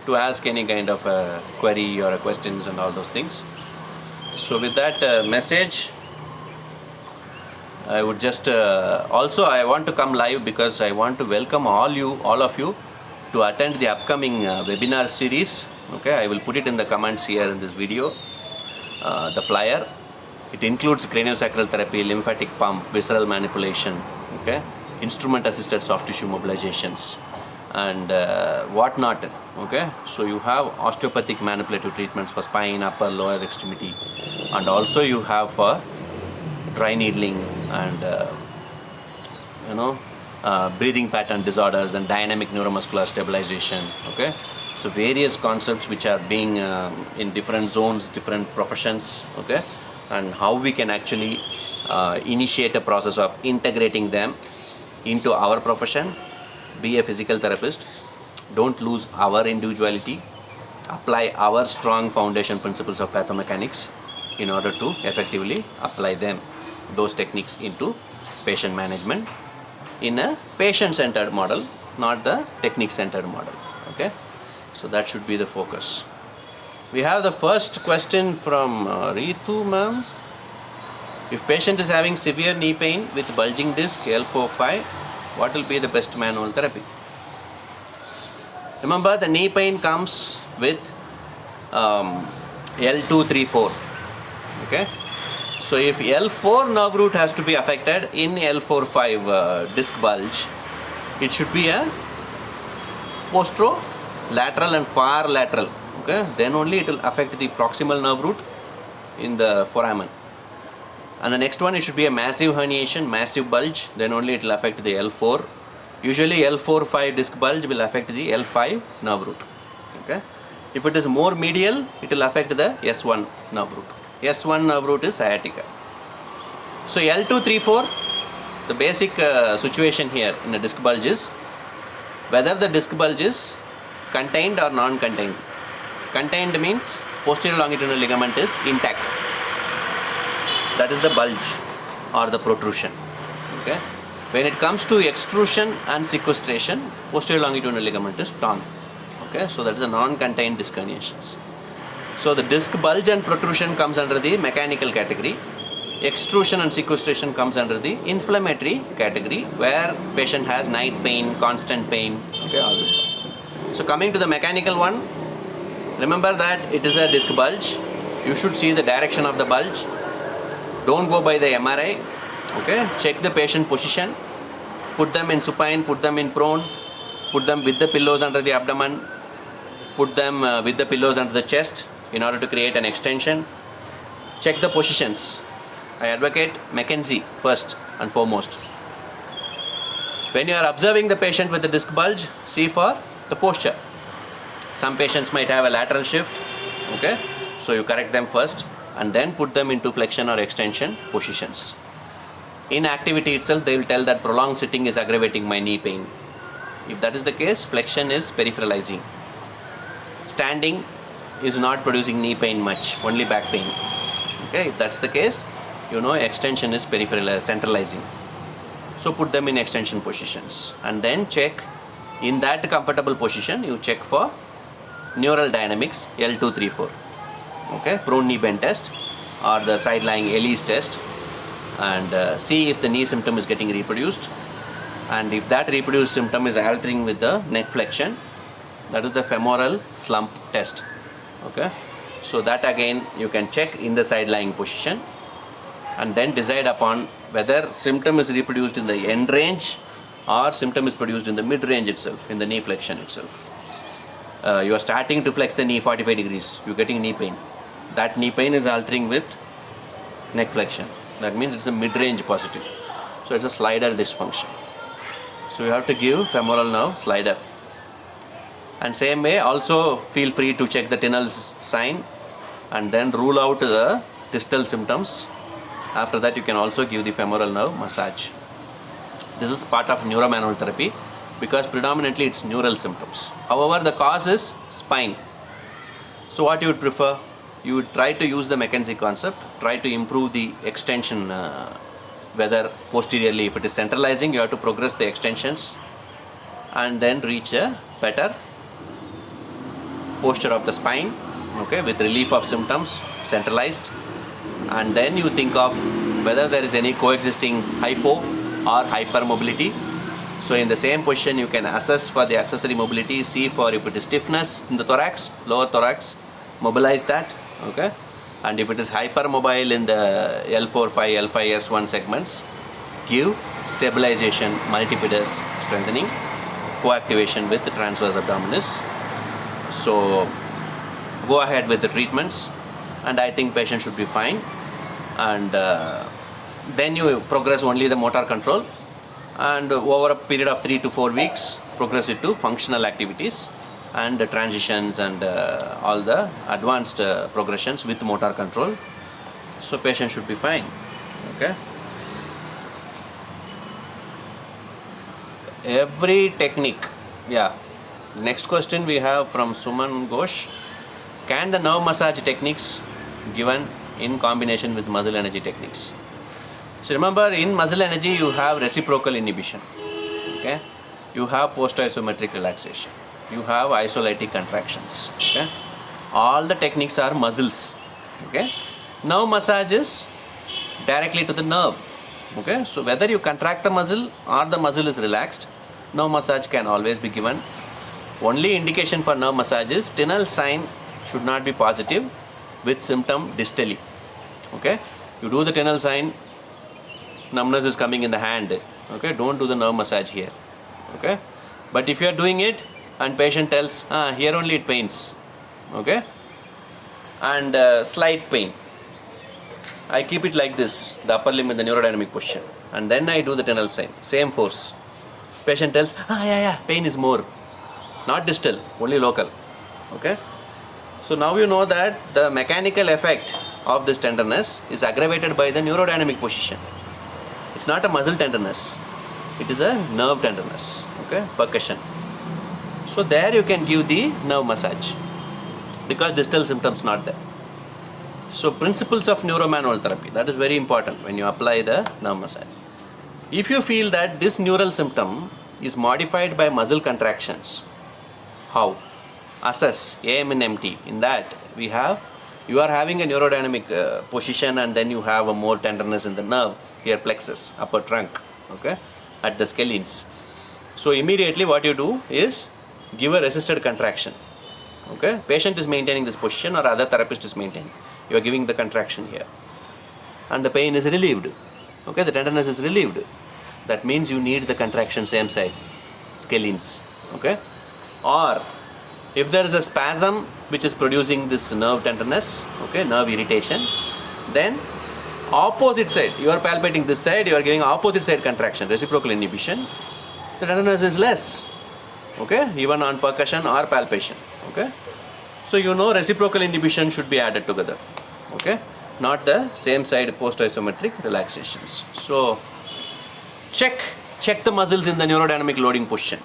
to ask any kind of a query or a questions and all those things. So with that message, I would just also I want to come live because I want to welcome all of you to attend the upcoming webinar series. Okay, I will put it in the comments here in this video, the flyer. It includes craniosacral therapy, lymphatic pump, visceral manipulation, okay, instrument assisted soft tissue mobilizations, and whatnot. Okay, so you have osteopathic manipulative treatments for spine, upper, lower extremity, and also you have for dry needling and breathing pattern disorders and dynamic neuromuscular stabilization. Okay, so various concepts which are being in different zones, different professions. Okay, and how we can actually initiate a process of integrating them into our profession. Be a physical therapist, don't lose our individuality, apply our strong foundation principles of pathomechanics in order to effectively apply those techniques into patient management in a patient-centered model, not the technique-centered model. Okay, so that should be the focus. We have the first question from Ritu ma'am. If patient is having severe knee pain with bulging disc L4-5, what will be the best manual therapy? Remember, the knee pain comes with L2-3-4. Okay, so if L4 nerve root has to be affected in L4-5 disc bulge, it should be a posterolateral and far lateral. Okay, then only it will affect the proximal nerve root in the foramen. And the next one, it should be a massive herniation, massive bulge, then only it will affect the L4. Usually L4-5 disc bulge will affect the L5 nerve root. Okay, If it is more medial, it will affect the S1 nerve root. S1 nerve root is sciatica. So L2, 3, 4, the basic situation here in a disc bulge is whether the disc bulge is contained or non-contained. Contained means posterior longitudinal ligament is intact. That is the bulge or the protrusion. Okay. When it comes to extrusion and sequestration, posterior longitudinal ligament is torn. Okay. So that is a non-contained disc herniations. So the disc bulge and protrusion comes under the mechanical category. Extrusion and sequestration comes under the inflammatory category, where patient has night pain, constant pain. Okay, all this. So coming to the mechanical one, remember that it is a disc bulge. You should see the direction of the bulge. Don't go by the MRI. Okay, check the patient position. Put them in supine, put them in prone, put them with the pillows under the abdomen, put them with the pillows under the chest in order to create an extension. Check the positions. I advocate McKenzie first and foremost. When you are observing the patient with the disc bulge, see for the posture. Some patients might have a lateral shift. Okay, so you correct them first and then put them into flexion or extension positions. In activity itself, they will tell that prolonged sitting is aggravating my knee pain. If that is the case, flexion is peripheralizing. Standing is not producing knee pain much, only back pain. Okay, if that's the case, you know extension is peripheral, centralizing. So put them in extension positions and then check in that comfortable position. You check for neural dynamics L2, 3, 4. Okay, prone knee bend test or the side lying Ellis test, and see if the knee symptom is getting reproduced, and if that reproduced symptom is altering with the neck flexion, that is the femoral slump test. Okay, so that again you can check in the side lying position and then decide upon whether symptom is reproduced in the end range or symptom is produced in the mid range itself, in the knee flexion itself. You are starting to flex the knee 45 degrees, you are getting knee pain. That knee pain is altering with neck flexion. That means it's a mid range positive. So it's a slider dysfunction. So you have to give femoral nerve slider. And same way, also feel free to check the Tinel's sign and then rule out the distal symptoms. After that, you can also give the femoral nerve massage. This is part of neuromanual therapy because predominantly it's neural symptoms. However, the cause is spine. So what you would prefer? You would try to use the McKenzie concept, try to improve the extension, whether posteriorly, if it is centralizing, you have to progress the extensions and then reach a better posture of the spine, okay, with relief of symptoms, centralized, and then you think of whether there is any coexisting hypo or hypermobility. So in the same position, you can assess for the accessory mobility, see for if it is stiffness in the thorax, lower thorax, mobilize that, okay, and if it is hypermobile in the L4, 5, L5, S1 segments, give stabilization, multifidus strengthening, coactivation with the transverse abdominis. So go ahead with the treatments and I think patient should be fine, and then you progress only the motor control, and over a period of 3 to 4 weeks progress it to functional activities and transitions and all the advanced progressions with motor control. So patient should be fine. Okay, every technique. Yeah, next question we have from Suman Ghosh. Can the nerve massage techniques given in combination with muscle energy techniques? So remember, in muscle energy you have reciprocal inhibition, okay, you have post-isometric relaxation, you have isolytic contractions, okay, all the techniques are muscles, okay. Nerve massage is directly to the nerve, okay. So whether you contract the muscle or the muscle is relaxed, nerve massage can always be given. Only indication for nerve massage is Tinel sign should not be positive with symptom distally, okay. You do the Tinel sign, numbness is coming in the hand, okay, don't do the nerve massage here, okay. But if you are doing it and patient tells, here only it pains, okay, and slight pain, I keep it like this, the upper limb in the neurodynamic position, and then I do the Tinel sign, same force. Patient tells, yeah, pain is more, not distal, only local, okay. So now you know that the mechanical effect of this tenderness is aggravated by the neurodynamic position. It's not a muscle tenderness, it is a nerve tenderness, okay, percussion. So there you can give the nerve massage because distal symptoms not there. So principles of neuromanual therapy, that is very important when you apply the nerve massage. If you feel that this neural symptom is modified by muscle contractions, how? Assess AM and MT. In that we have, you are having a neurodynamic position and then you have a more tenderness in the nerve, here plexus, upper trunk, okay, at the scalenes. So immediately what you do is give a resisted contraction, okay. Patient is maintaining this position or other therapist is maintaining. You are giving the contraction here and the pain is relieved, okay, the tenderness is relieved. That means you need the contraction same side, scalenes, okay. Or if there is a spasm which is producing this nerve tenderness, okay, nerve irritation, then opposite side, you are palpating this side, you are giving opposite side contraction, reciprocal inhibition, the tenderness is less, okay, even on percussion or palpation, okay. So you know reciprocal inhibition should be added together, okay, not the same side post-isometric relaxations. So check the muscles in the neurodynamic loading position,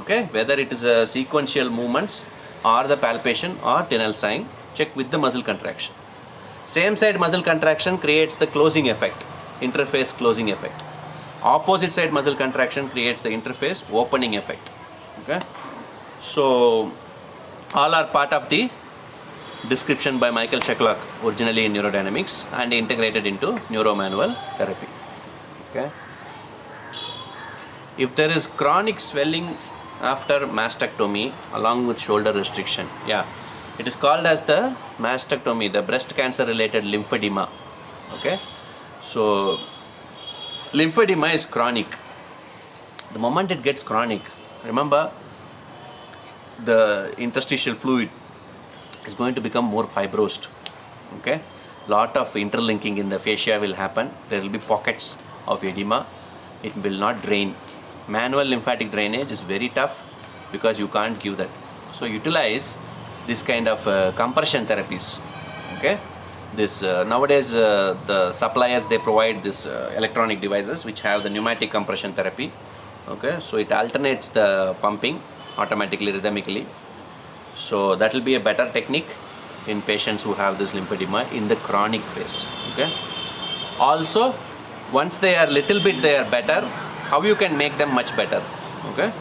okay, whether it is a sequential movements or the palpation or Tinel sign, check with the muscle contraction. Same side muscle contraction creates the closing effect, interface closing effect. Opposite side muscle contraction creates the interface opening effect, okay. So all are part of the description by Michael Shacklock, originally in neurodynamics and integrated into neuromanual therapy, okay. If there is chronic swelling after mastectomy along with shoulder restriction, yeah, it is called as the mastectomy, the breast cancer related lymphedema, okay. So lymphedema is chronic. The moment it gets chronic, remember the interstitial fluid is going to become more fibrosed, okay. Lot of interlinking in the fascia will happen. There will be pockets of edema. It will not drain. Manual lymphatic drainage is very tough because you can't give that. So utilize this kind of compression therapies, okay. This nowadays the suppliers, they provide this electronic devices which have the pneumatic compression therapy, okay. So it alternates the pumping automatically, rhythmically. So that will be a better technique in patients who have this lymphedema in the chronic phase, okay. Also once they are little bit they are better, how you can make them much better, okay.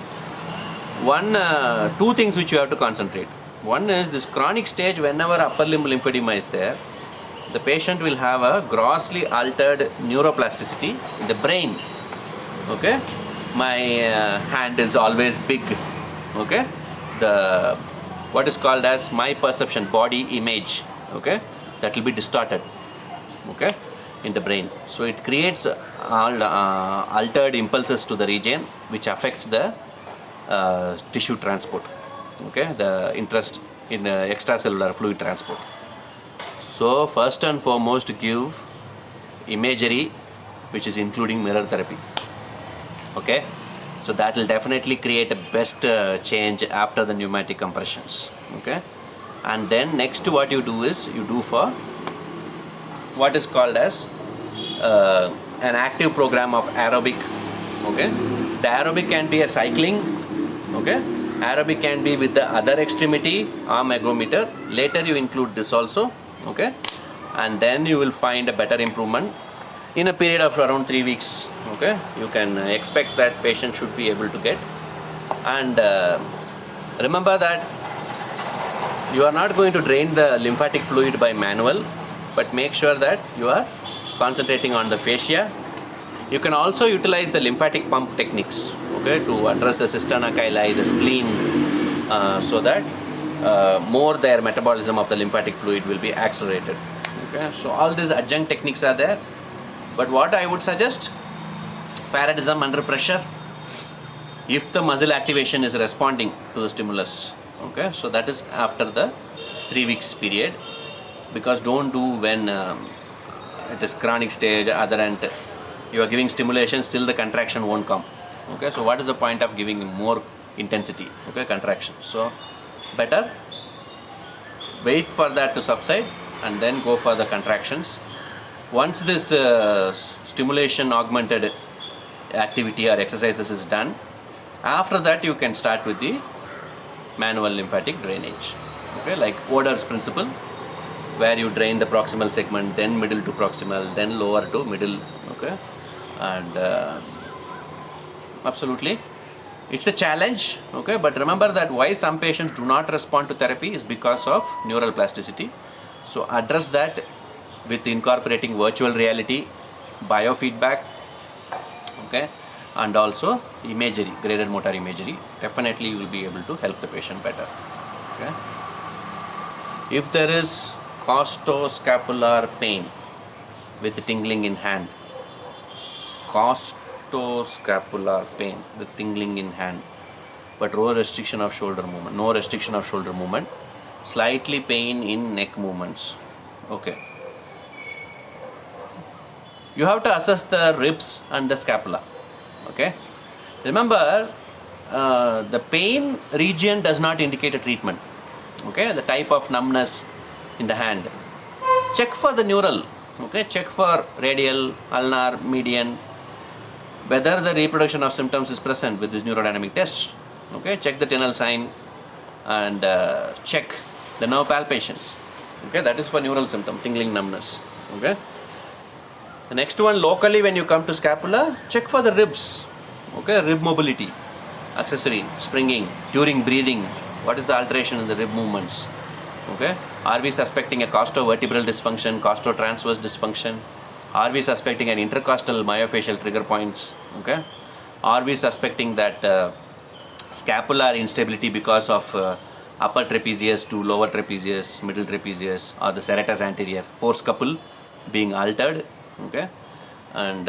Two things which you have to concentrate. One is this chronic stage, whenever upper limb lymphedema is there, the patient will have a grossly altered neuroplasticity in the brain, okay. My hand is always big, okay. The what is called as my perception, body image, okay, that will be distorted, okay, in the brain. So it creates altered impulses to the region which affects the tissue transport, okay, the interest in extracellular fluid transport. So first and foremost give imagery which is including mirror therapy, okay. So that will definitely create a best change after the pneumatic compressions, okay. And then next what you do is you do for what is called as an active program of aerobic, okay. The aerobic can be a cycling, okay. Aerobic can be with the other extremity, arm ergometer. Later you include this also, okay. And then you will find a better improvement in a period of around 3 weeks, okay. You can expect that patient should be able to get. And remember that you are not going to drain the lymphatic fluid by manual, but make sure that you are concentrating on the fascia. You can also utilize the lymphatic pump techniques, okay, to address the cisterna chyli, the spleen, so that more their metabolism of the lymphatic fluid will be accelerated, okay. So all these adjunct techniques are there, but what I would suggest, Faradism under pressure, if the muscle activation is responding to the stimulus, okay. So that is after the 3 weeks period, because don't do when it is chronic stage, other end you are giving stimulation, still the contraction won't come, okay. So what is the point of giving more intensity, okay, contraction? So better wait for that to subside and then go for the contractions. Once this stimulation augmented activity or exercises is done, after that you can start with the manual lymphatic drainage. Okay, like Oder's principle, where you drain the proximal segment, then middle to proximal, then lower to middle. Okay, and absolutely, it's a challenge. Okay, but remember that why some patients do not respond to therapy is because of neural plasticity. So address that with incorporating virtual reality, biofeedback, okay, and also imagery, graded motor imagery. Definitely you will be able to help the patient better. Okay. If there is costoscapular pain with tingling in hand, costoscapular pain with tingling in hand, but no restriction of shoulder movement, slightly pain in neck movements. Okay. You have to assess the ribs and the scapula. Okay. Remember, the pain region does not indicate a treatment. Okay. The type of numbness in the hand. Check for the neural. Okay. Check for radial, ulnar, median. Whether the reproduction of symptoms is present with this neurodynamic test. Okay. Check the Tinel sign and check the nerve palpations. Okay. That is for neural symptom, tingling, numbness. Okay. The next one, locally, when you come to scapula, check for the ribs. Okay, rib mobility, accessory, springing, during breathing. What is the alteration in the rib movements? Okay, are we suspecting a costovertebral dysfunction, costotransverse dysfunction? Are we suspecting an intercostal myofascial trigger points? Okay, are we suspecting that scapular instability because of upper trapezius to lower trapezius, middle trapezius, or the serratus anterior, forescapul being altered? Okay, and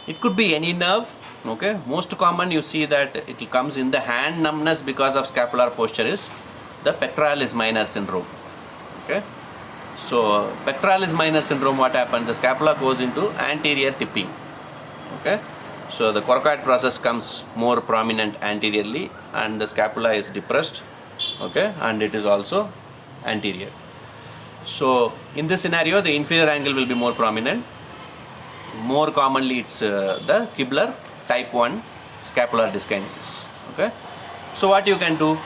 it could be any nerve. Okay, most common you see that it comes in the hand numbness because of scapular posture is the pectoralis minor syndrome. Okay, so pectoralis minor syndrome, what happens? The scapula goes into anterior tipping. Okay, so the coracoid process comes more prominent anteriorly and the scapula is depressed. Okay, and it is also anterior. So in this scenario, the inferior angle will be more prominent. More commonly, it's the Kibler type 1 scapular dyskinesis. Okay. So what you can do?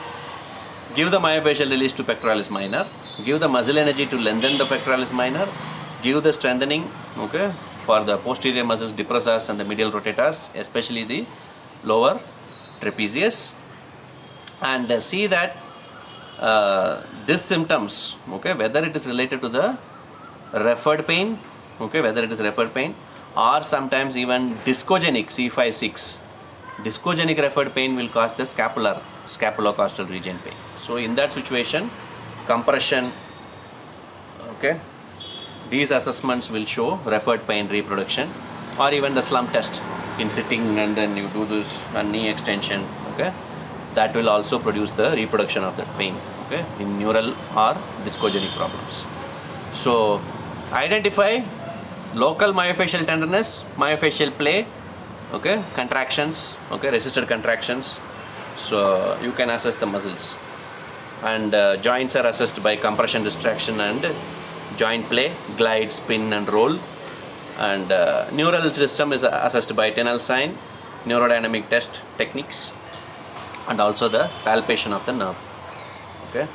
Give the myofascial release to pectoralis minor. Give the muscle energy to lengthen the pectoralis minor. Give the strengthening. Okay, for the posterior muscles, depressors and the medial rotators, especially the lower trapezius, and see that these symptoms, okay, whether it is related to the referred pain, okay, whether it is referred pain or sometimes even discogenic C5-6, discogenic referred pain will cause the scapulocostal region pain. So in that situation, compression, okay, these assessments will show referred pain reproduction, or even the slump test in sitting and then you do this and knee extension. Okay, that will also produce the reproduction of that pain, okay, in neural or discogenic problems. So identify local myofascial tenderness, myofascial play, okay, contractions, okay, resisted contractions. So you can assess the muscles, and joints are assessed by compression, distraction and joint play, glide, spin and roll. And neural system is assessed by Tinel sign, neurodynamic test techniques, and also the palpation of the nerve. Okay,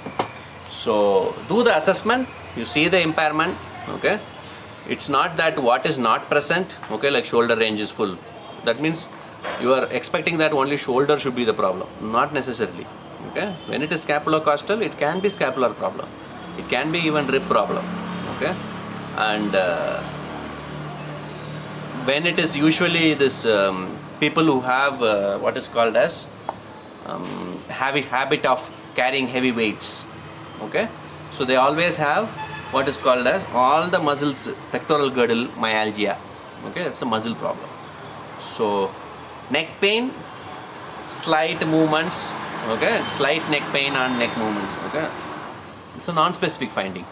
so do the assessment, you see the impairment. Okay, it's not that what is not present, okay, like shoulder range is full, that means you are expecting that only shoulder should be the problem. Not necessarily. Okay, when it is scapulocostal, it can be scapular problem, it can be even rib problem. Okay, and when it is usually this people who have what is called as habit of carrying heavy weights. Okay, so they always have what is called as all the muscles, pectoral girdle myalgia. Okay, it's a muscle problem. So neck pain, slight movements, okay, slight neck pain and neck movements. Okay, it's a non-specific finding.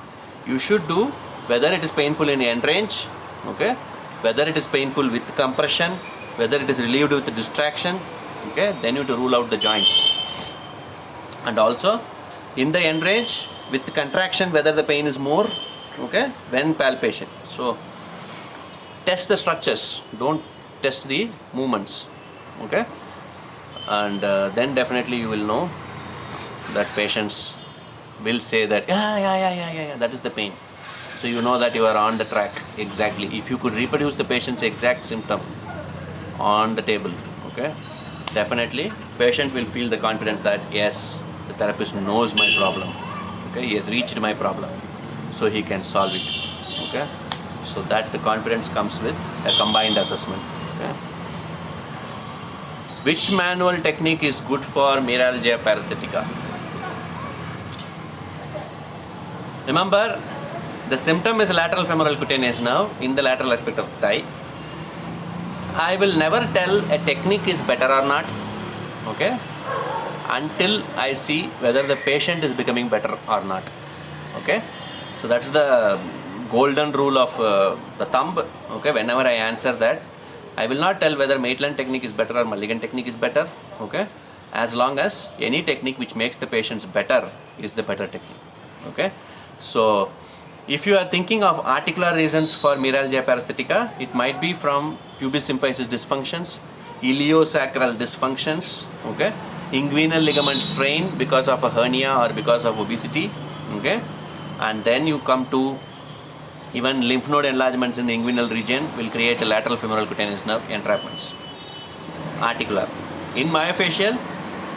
You should do whether it is painful in end range, okay, whether it is painful with compression, whether it is relieved with distraction. Okay, then you have to rule out the joints. And also in the end range, with contraction whether the pain is more, okay, when palpation. So test the structures, don't test the movements, okay, and then definitely you will know that patients will say that yeah, that is the pain. So you know that you are on the track exactly. If you could reproduce the patient's exact symptom on the table, okay, definitely patient will feel the confidence that yes, the therapist knows my problem, okay, he has reached my problem, so he can solve it, okay. So that the confidence comes with a combined assessment, okay. Which manual technique is good for myalgia paresthetica? Remember, the symptom is lateral femoral cutaneous nerve in the lateral aspect of the thigh. I will never tell a technique is better or not, okay, until I see whether the patient is becoming better or not, okay. So that's the golden rule of the thumb, okay. Whenever I answer that, I will not tell whether Maitland technique is better or Mulligan technique is better, okay, as long as any technique which makes the patients better is the better technique, okay. So if you are thinking of articular reasons for myalgia paresthetica, it might be from pubis symphysis dysfunctions, iliosacral dysfunctions, okay, inguinal ligament strain because of a hernia or because of obesity, okay, and then you come to even lymph node enlargements in the inguinal region will create a lateral femoral cutaneous nerve entrapments. Articular. In myofascial,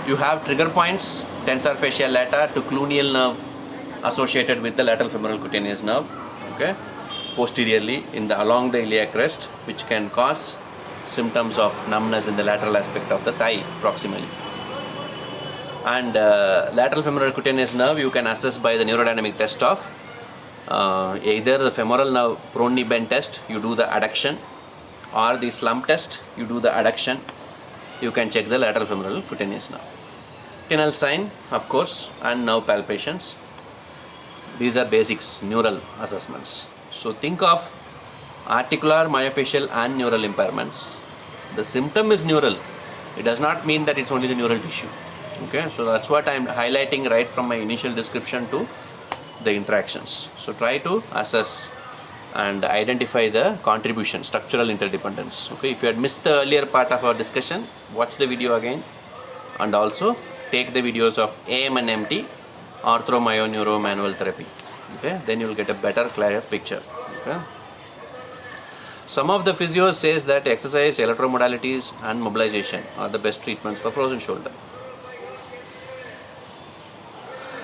you have trigger points, tensor fasciae lata to cluneal nerve associated with the lateral femoral cutaneous nerve, okay, posteriorly along the iliac crest, which can cause symptoms of numbness in the lateral aspect of the thigh proximally. And lateral femoral cutaneous nerve you can assess by the neurodynamic test of either the femoral nerve prone knee bend test, you do the adduction, or the slump test, you do the adduction, you can check the lateral femoral cutaneous nerve. Tinel sign, of course, and nerve palpations. These are basics, neural assessments. So think of articular, myofascial and neural impairments. The symptom is neural. It does not mean that it's only the neural tissue. Okay, so that's what I'm highlighting right from my initial description to the interactions. So try to assess and identify the contribution, structural interdependence. Okay, if you had missed the earlier part of our discussion, watch the video again, and also take the videos of AM and MT, orthomyoneuro manual therapy. Okay, then you will get a better, clearer picture. Okay. Some of the physios says that exercise, electromodalities and mobilization are the best treatments for frozen shoulder.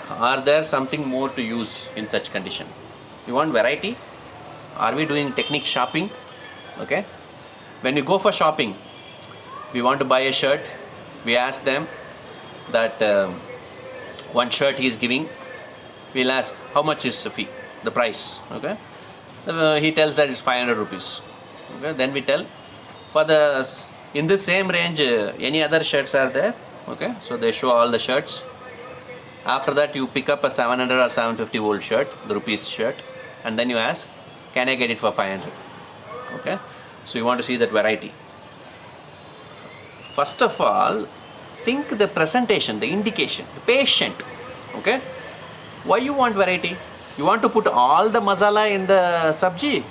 Are there something more to use in such condition? You want variety? Are we doing technique shopping? Okay. When we go for shopping, we want to buy a shirt. We ask them that one shirt he is giving. We'll ask how much is the fee, the price. Okay. He tells that it's 500 rupees. Okay. Then we tell for the in the same range any other shirts are there. Okay. So they show all the shirts. After that you pick up a 700 or 750 volt shirt, the rupees shirt, and then you ask, can I get it for 500? Okay. So you want to see that variety. First of all, think the presentation, the indication, the patient. Okay. Why you want variety? You want to put all the masala in the sabji?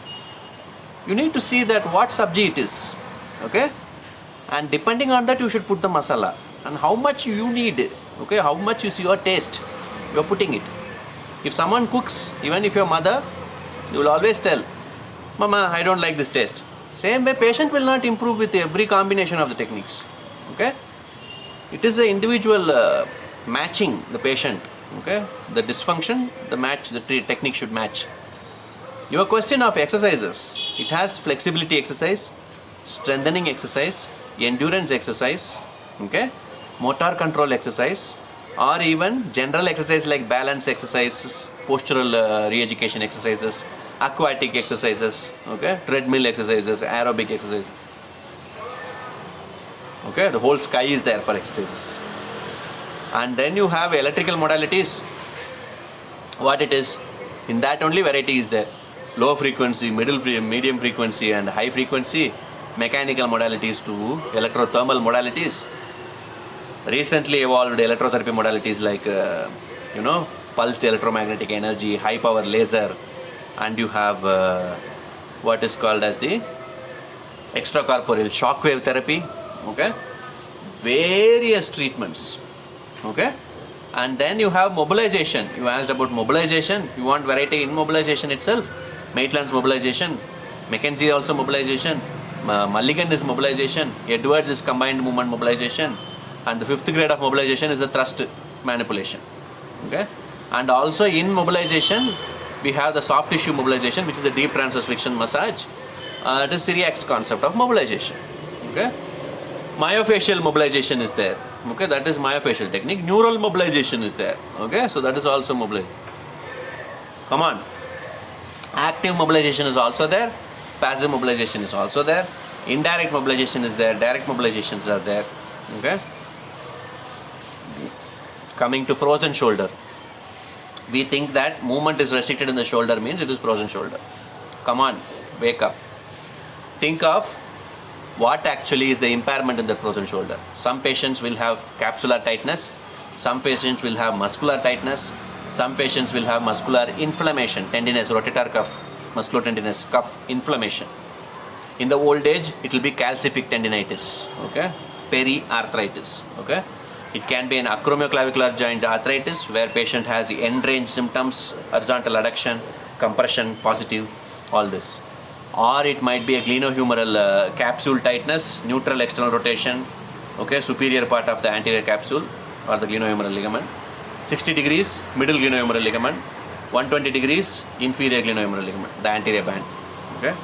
You need to see that what sabji it is. Okay. And depending on that you should put the masala. And how much you need. Okay, how much is your taste you are putting it. If someone cooks, even if your mother, you will always tell, Mama, I don't like this taste. Same way patient will not improve with every combination of the techniques. Okay, it is the individual matching the patient. Okay, the dysfunction, the technique should match. Your question of exercises, it has flexibility exercise, strengthening exercise, endurance exercise, okay, motor control exercise, or even general exercise like balance exercises, postural re-education exercises, aquatic exercises, okay, treadmill exercises, aerobic exercises. Okay, the whole sky is there for exercises. And then you have electrical modalities. What it is? In that only variety is there. Low frequency, medium frequency and high frequency, mechanical modalities to electrothermal modalities. Recently evolved electrotherapy modalities like, pulsed electromagnetic energy, high power laser, and you have what is called as the extracorporeal shock wave therapy. Okay, various treatments. Okay, and then you have mobilization. You asked about mobilization. You want variety in mobilization itself. Maitland's mobilization, Mackenzie also mobilization, Mulligan is mobilization, Edwards is combined movement mobilization, and the fifth grade of mobilization is the thrust manipulation. Okay, and also in mobilization we have the soft tissue mobilization, which is the deep transverse friction massage. It is Cyriac's concept of mobilization. Okay, myofascial mobilization is there. Okay, that is myofascial technique. Neural mobilization is there. Okay, so that is also mobilization. Come on. Active mobilization is also there. Passive mobilization is also there. Indirect mobilization is there. Direct mobilizations are there. Okay. Coming to frozen shoulder. We think that movement is restricted in the shoulder means it is frozen shoulder. Come on, wake up. Think of what actually is the impairment in the frozen shoulder. Some patients will have capsular tightness. Some patients will have muscular tightness. Some patients will have muscular inflammation, tendinous, rotator cuff, musculotendinous cuff inflammation. In the old age, it will be calcific tendinitis, okay, periarthritis, okay. It can be an acromioclavicular joint arthritis where patient has end range symptoms, horizontal adduction, compression, positive, all this. Or it might be a glenohumeral capsule tightness, neutral external rotation, okay, superior part of the anterior capsule or the glenohumeral ligament. 60 degrees, middle glenohumeral ligament. 120 degrees, inferior glenohumeral ligament, the anterior band. Okay.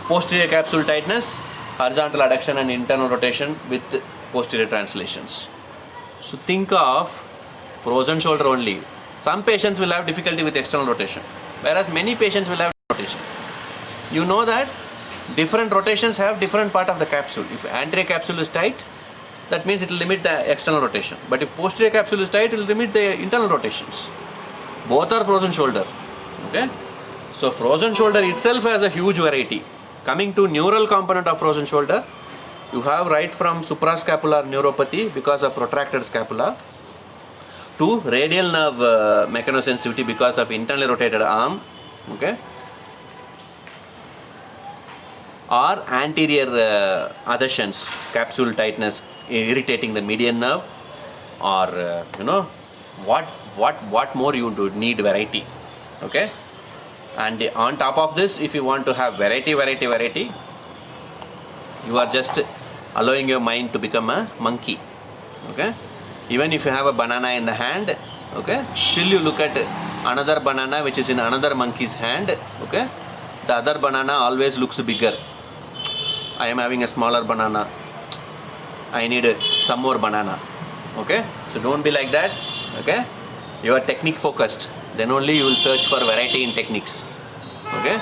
Posterior capsule tightness, horizontal adduction and internal rotation with posterior translations. So think of frozen shoulder only. Some patients will have difficulty with external rotation, whereas many patients will have rotation. You know that different rotations have different part of the capsule. If anterior capsule is tight, that means it will limit the external rotation. But if posterior capsule is tight, it will limit the internal rotations. Both are frozen shoulder. Okay? So frozen shoulder itself has a huge variety. Coming to neural component of frozen shoulder, you have right from suprascapular neuropathy because of protracted scapula to radial nerve mechanosensitivity because of internally rotated arm. Okay? Or anterior adhesions, capsule tightness irritating the median nerve, or what more you do need variety. Okay, and on top of this, if you want to have variety, you are just allowing your mind to become a monkey. Okay, even if you have a banana in the hand, okay, still you look at another banana which is in another monkey's hand. Okay, the other banana always looks bigger. I am having a smaller banana, I need some more banana. Okay, so don't be like that. Okay, you are technique focused, then only you will search for variety in techniques. Okay,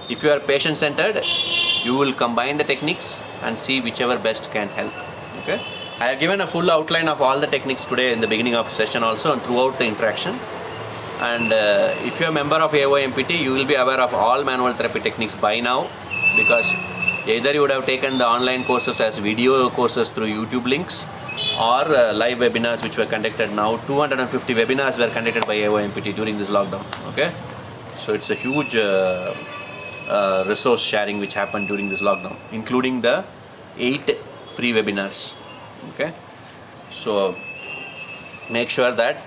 if you are patient centered, you will combine the techniques and see whichever best can help. Okay, I have given a full outline of all the techniques today in the beginning of session also and throughout the interaction. And if you are a member of AOMPT, you will be aware of all manual therapy techniques by now, because either you would have taken the online courses as video courses through YouTube links, or live webinars which were conducted now. 250 webinars were conducted by AOMPT during this lockdown. Okay, so it's a huge resource sharing which happened during this lockdown, including the 8 free webinars. Okay, so make sure that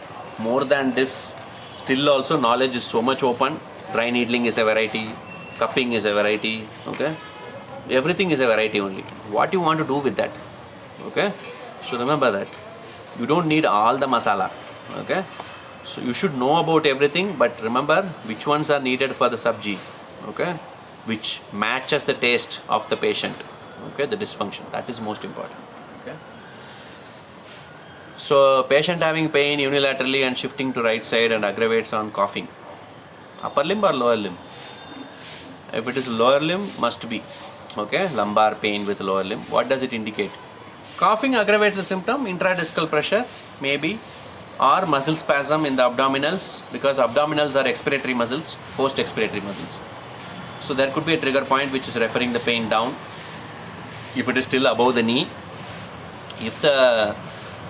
more than this, still also knowledge is so much open. Dry needling is a variety, cupping is a variety. Okay, everything is a variety only. What you want to do with that? Okay, so remember that you don't need all the masala. Okay, so you should know about everything, but remember which ones are needed for the sabji. Okay, which matches the taste of the patient. Okay, the dysfunction, that is most important. Okay, so patient having pain unilaterally and shifting to right side and aggravates on coughing. Upper limb or lower limb? If it is lower limb, must be. Okay, lumbar pain with lower limb. What does it indicate? Coughing aggravates the symptom, intradiscal pressure maybe, or muscle spasm in the abdominals, because abdominals are expiratory muscles, post expiratory muscles. So there could be a trigger point which is referring the pain down. If it is still above the knee, if the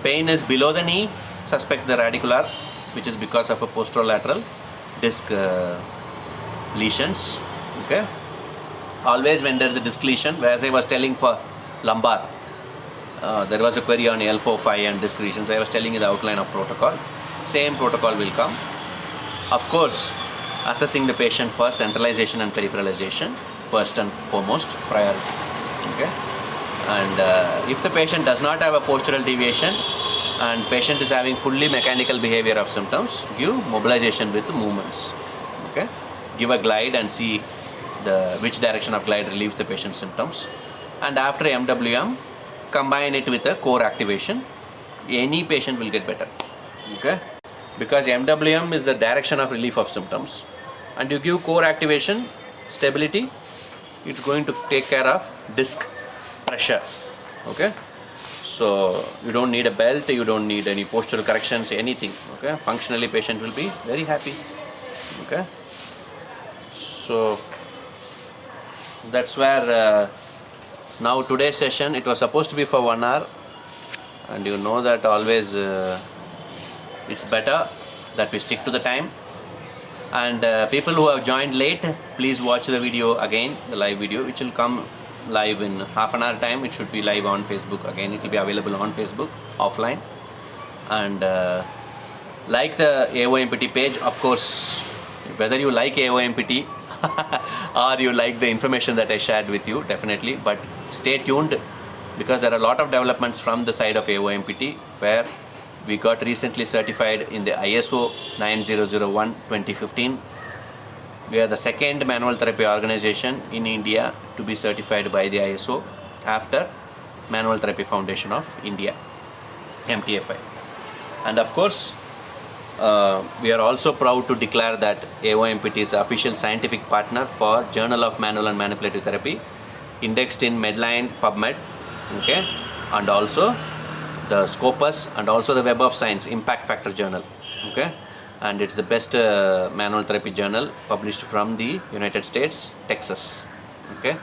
pain is below the knee, suspect the radicular. which is because of a posterolateral disc lesions. Okay, always when there is a disc lesion, as I was telling for lumbar, there was a query on L4-5 and disc lesions. I was telling you the outline of protocol. Same protocol will come. Of course, assessing the patient first, centralization and peripheralization first and foremost priority. Okay, and if the patient does not have a postural deviation and patient is having fully mechanical behavior of symptoms, give mobilization with movements. Okay, give a glide and see which direction of glide relieves the patient's symptoms, and after MWM, combine it with a core activation. Any patient will get better. Okay, because MWM is the direction of relief of symptoms, and you give core activation, stability, it's going to take care of disc pressure. Okay, so you don't need a belt, you don't need any postural corrections, anything. Okay, functionally patient will be very happy. Okay, so that's where now today's session, it was supposed to be for 1 hour, and you know that always it's better that we stick to the time. And people who have joined late, please watch the video again, the live video, which will come live in half an hour time. It should be live on Facebook again. It will be available on Facebook offline. And like the AOMPT page, of course, whether you like AOMPT or you like the information that I shared with you, definitely, but stay tuned, because there are a lot of developments from the side of AOMPT, where we got recently certified in the ISO 9001 2015. We are the second manual therapy organization in India to be certified by the ISO after Manual Therapy Foundation of India, MTFI. And of course, we are also proud to declare that AOMPT is the official scientific partner for Journal of Manual and Manipulative Therapy, indexed in Medline PubMed, okay, and also the Scopus and also the Web of Science Impact Factor Journal, okay, and it's the best manual therapy journal published from the United States, Texas, okay.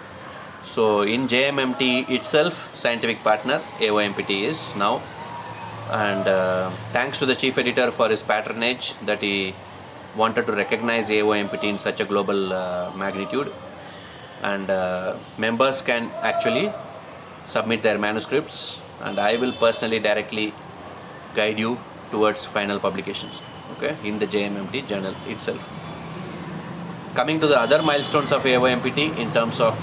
So in JMMT itself, scientific partner AOMPT is now, and thanks to the chief editor for his patronage that he wanted to recognize AOMPT in such a global magnitude, and members can actually submit their manuscripts, and I will personally directly guide you towards final publications, okay, in the JMMT journal itself. Coming to the other milestones of AOMPT in terms of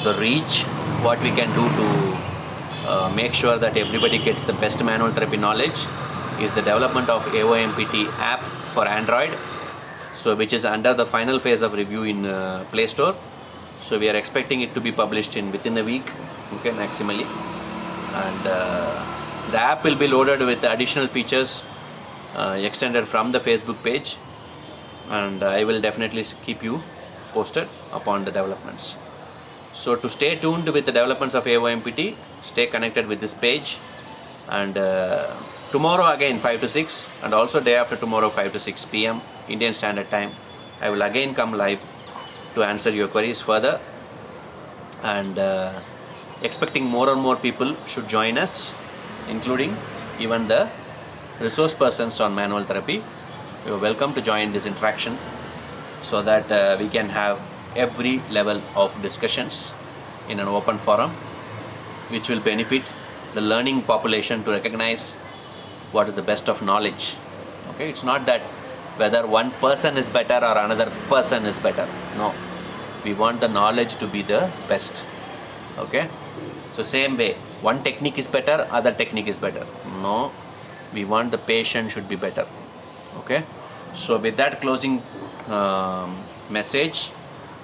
the reach, what we can do to make sure that everybody gets the best manual therapy knowledge is the development of AOMPT app for Android, so which is under the final phase of review in Play Store. So we are expecting it to be published within a week, okay, maximally. And the app will be loaded with additional features extended from the Facebook page, and I will definitely keep you posted upon the developments. So to stay tuned with the developments of AOMPT, stay connected with this page, and tomorrow again 5 to 6, and also day after tomorrow 5 to 6 p.m. Indian Standard Time, I will again come live to answer your queries further, and expecting more and more people should join us, including even the resource persons on manual therapy. You are welcome to join this interaction so that we can have every level of discussions in an open forum, which will benefit the learning population to recognize what is the best of knowledge. Okay, it's not that whether one person is better or another person is better. No, we want the knowledge to be the best. Okay, so same way, one technique is better, other technique is better. No, we want the patient should be better. Okay, so with that closing message,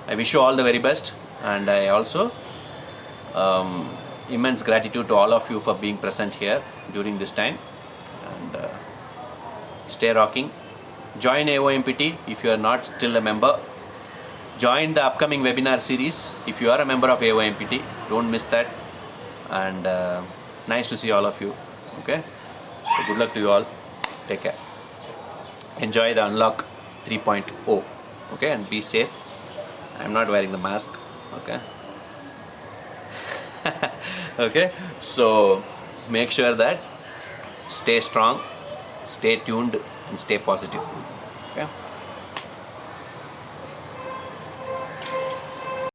I wish you all the very best, and I also immense gratitude to all of you for being present here during this time, and stay rocking. Join AOMPT if you are not still a member. Join the upcoming webinar series if you are a member of AOMPT. Don't miss that, and nice to see all of you. Okay, so good luck to you all. Take care. Enjoy the Unlock 3.0. Okay, and be safe. I'm not wearing the mask. Okay. Okay, so make sure that stay strong, stay tuned and stay positive. Okay.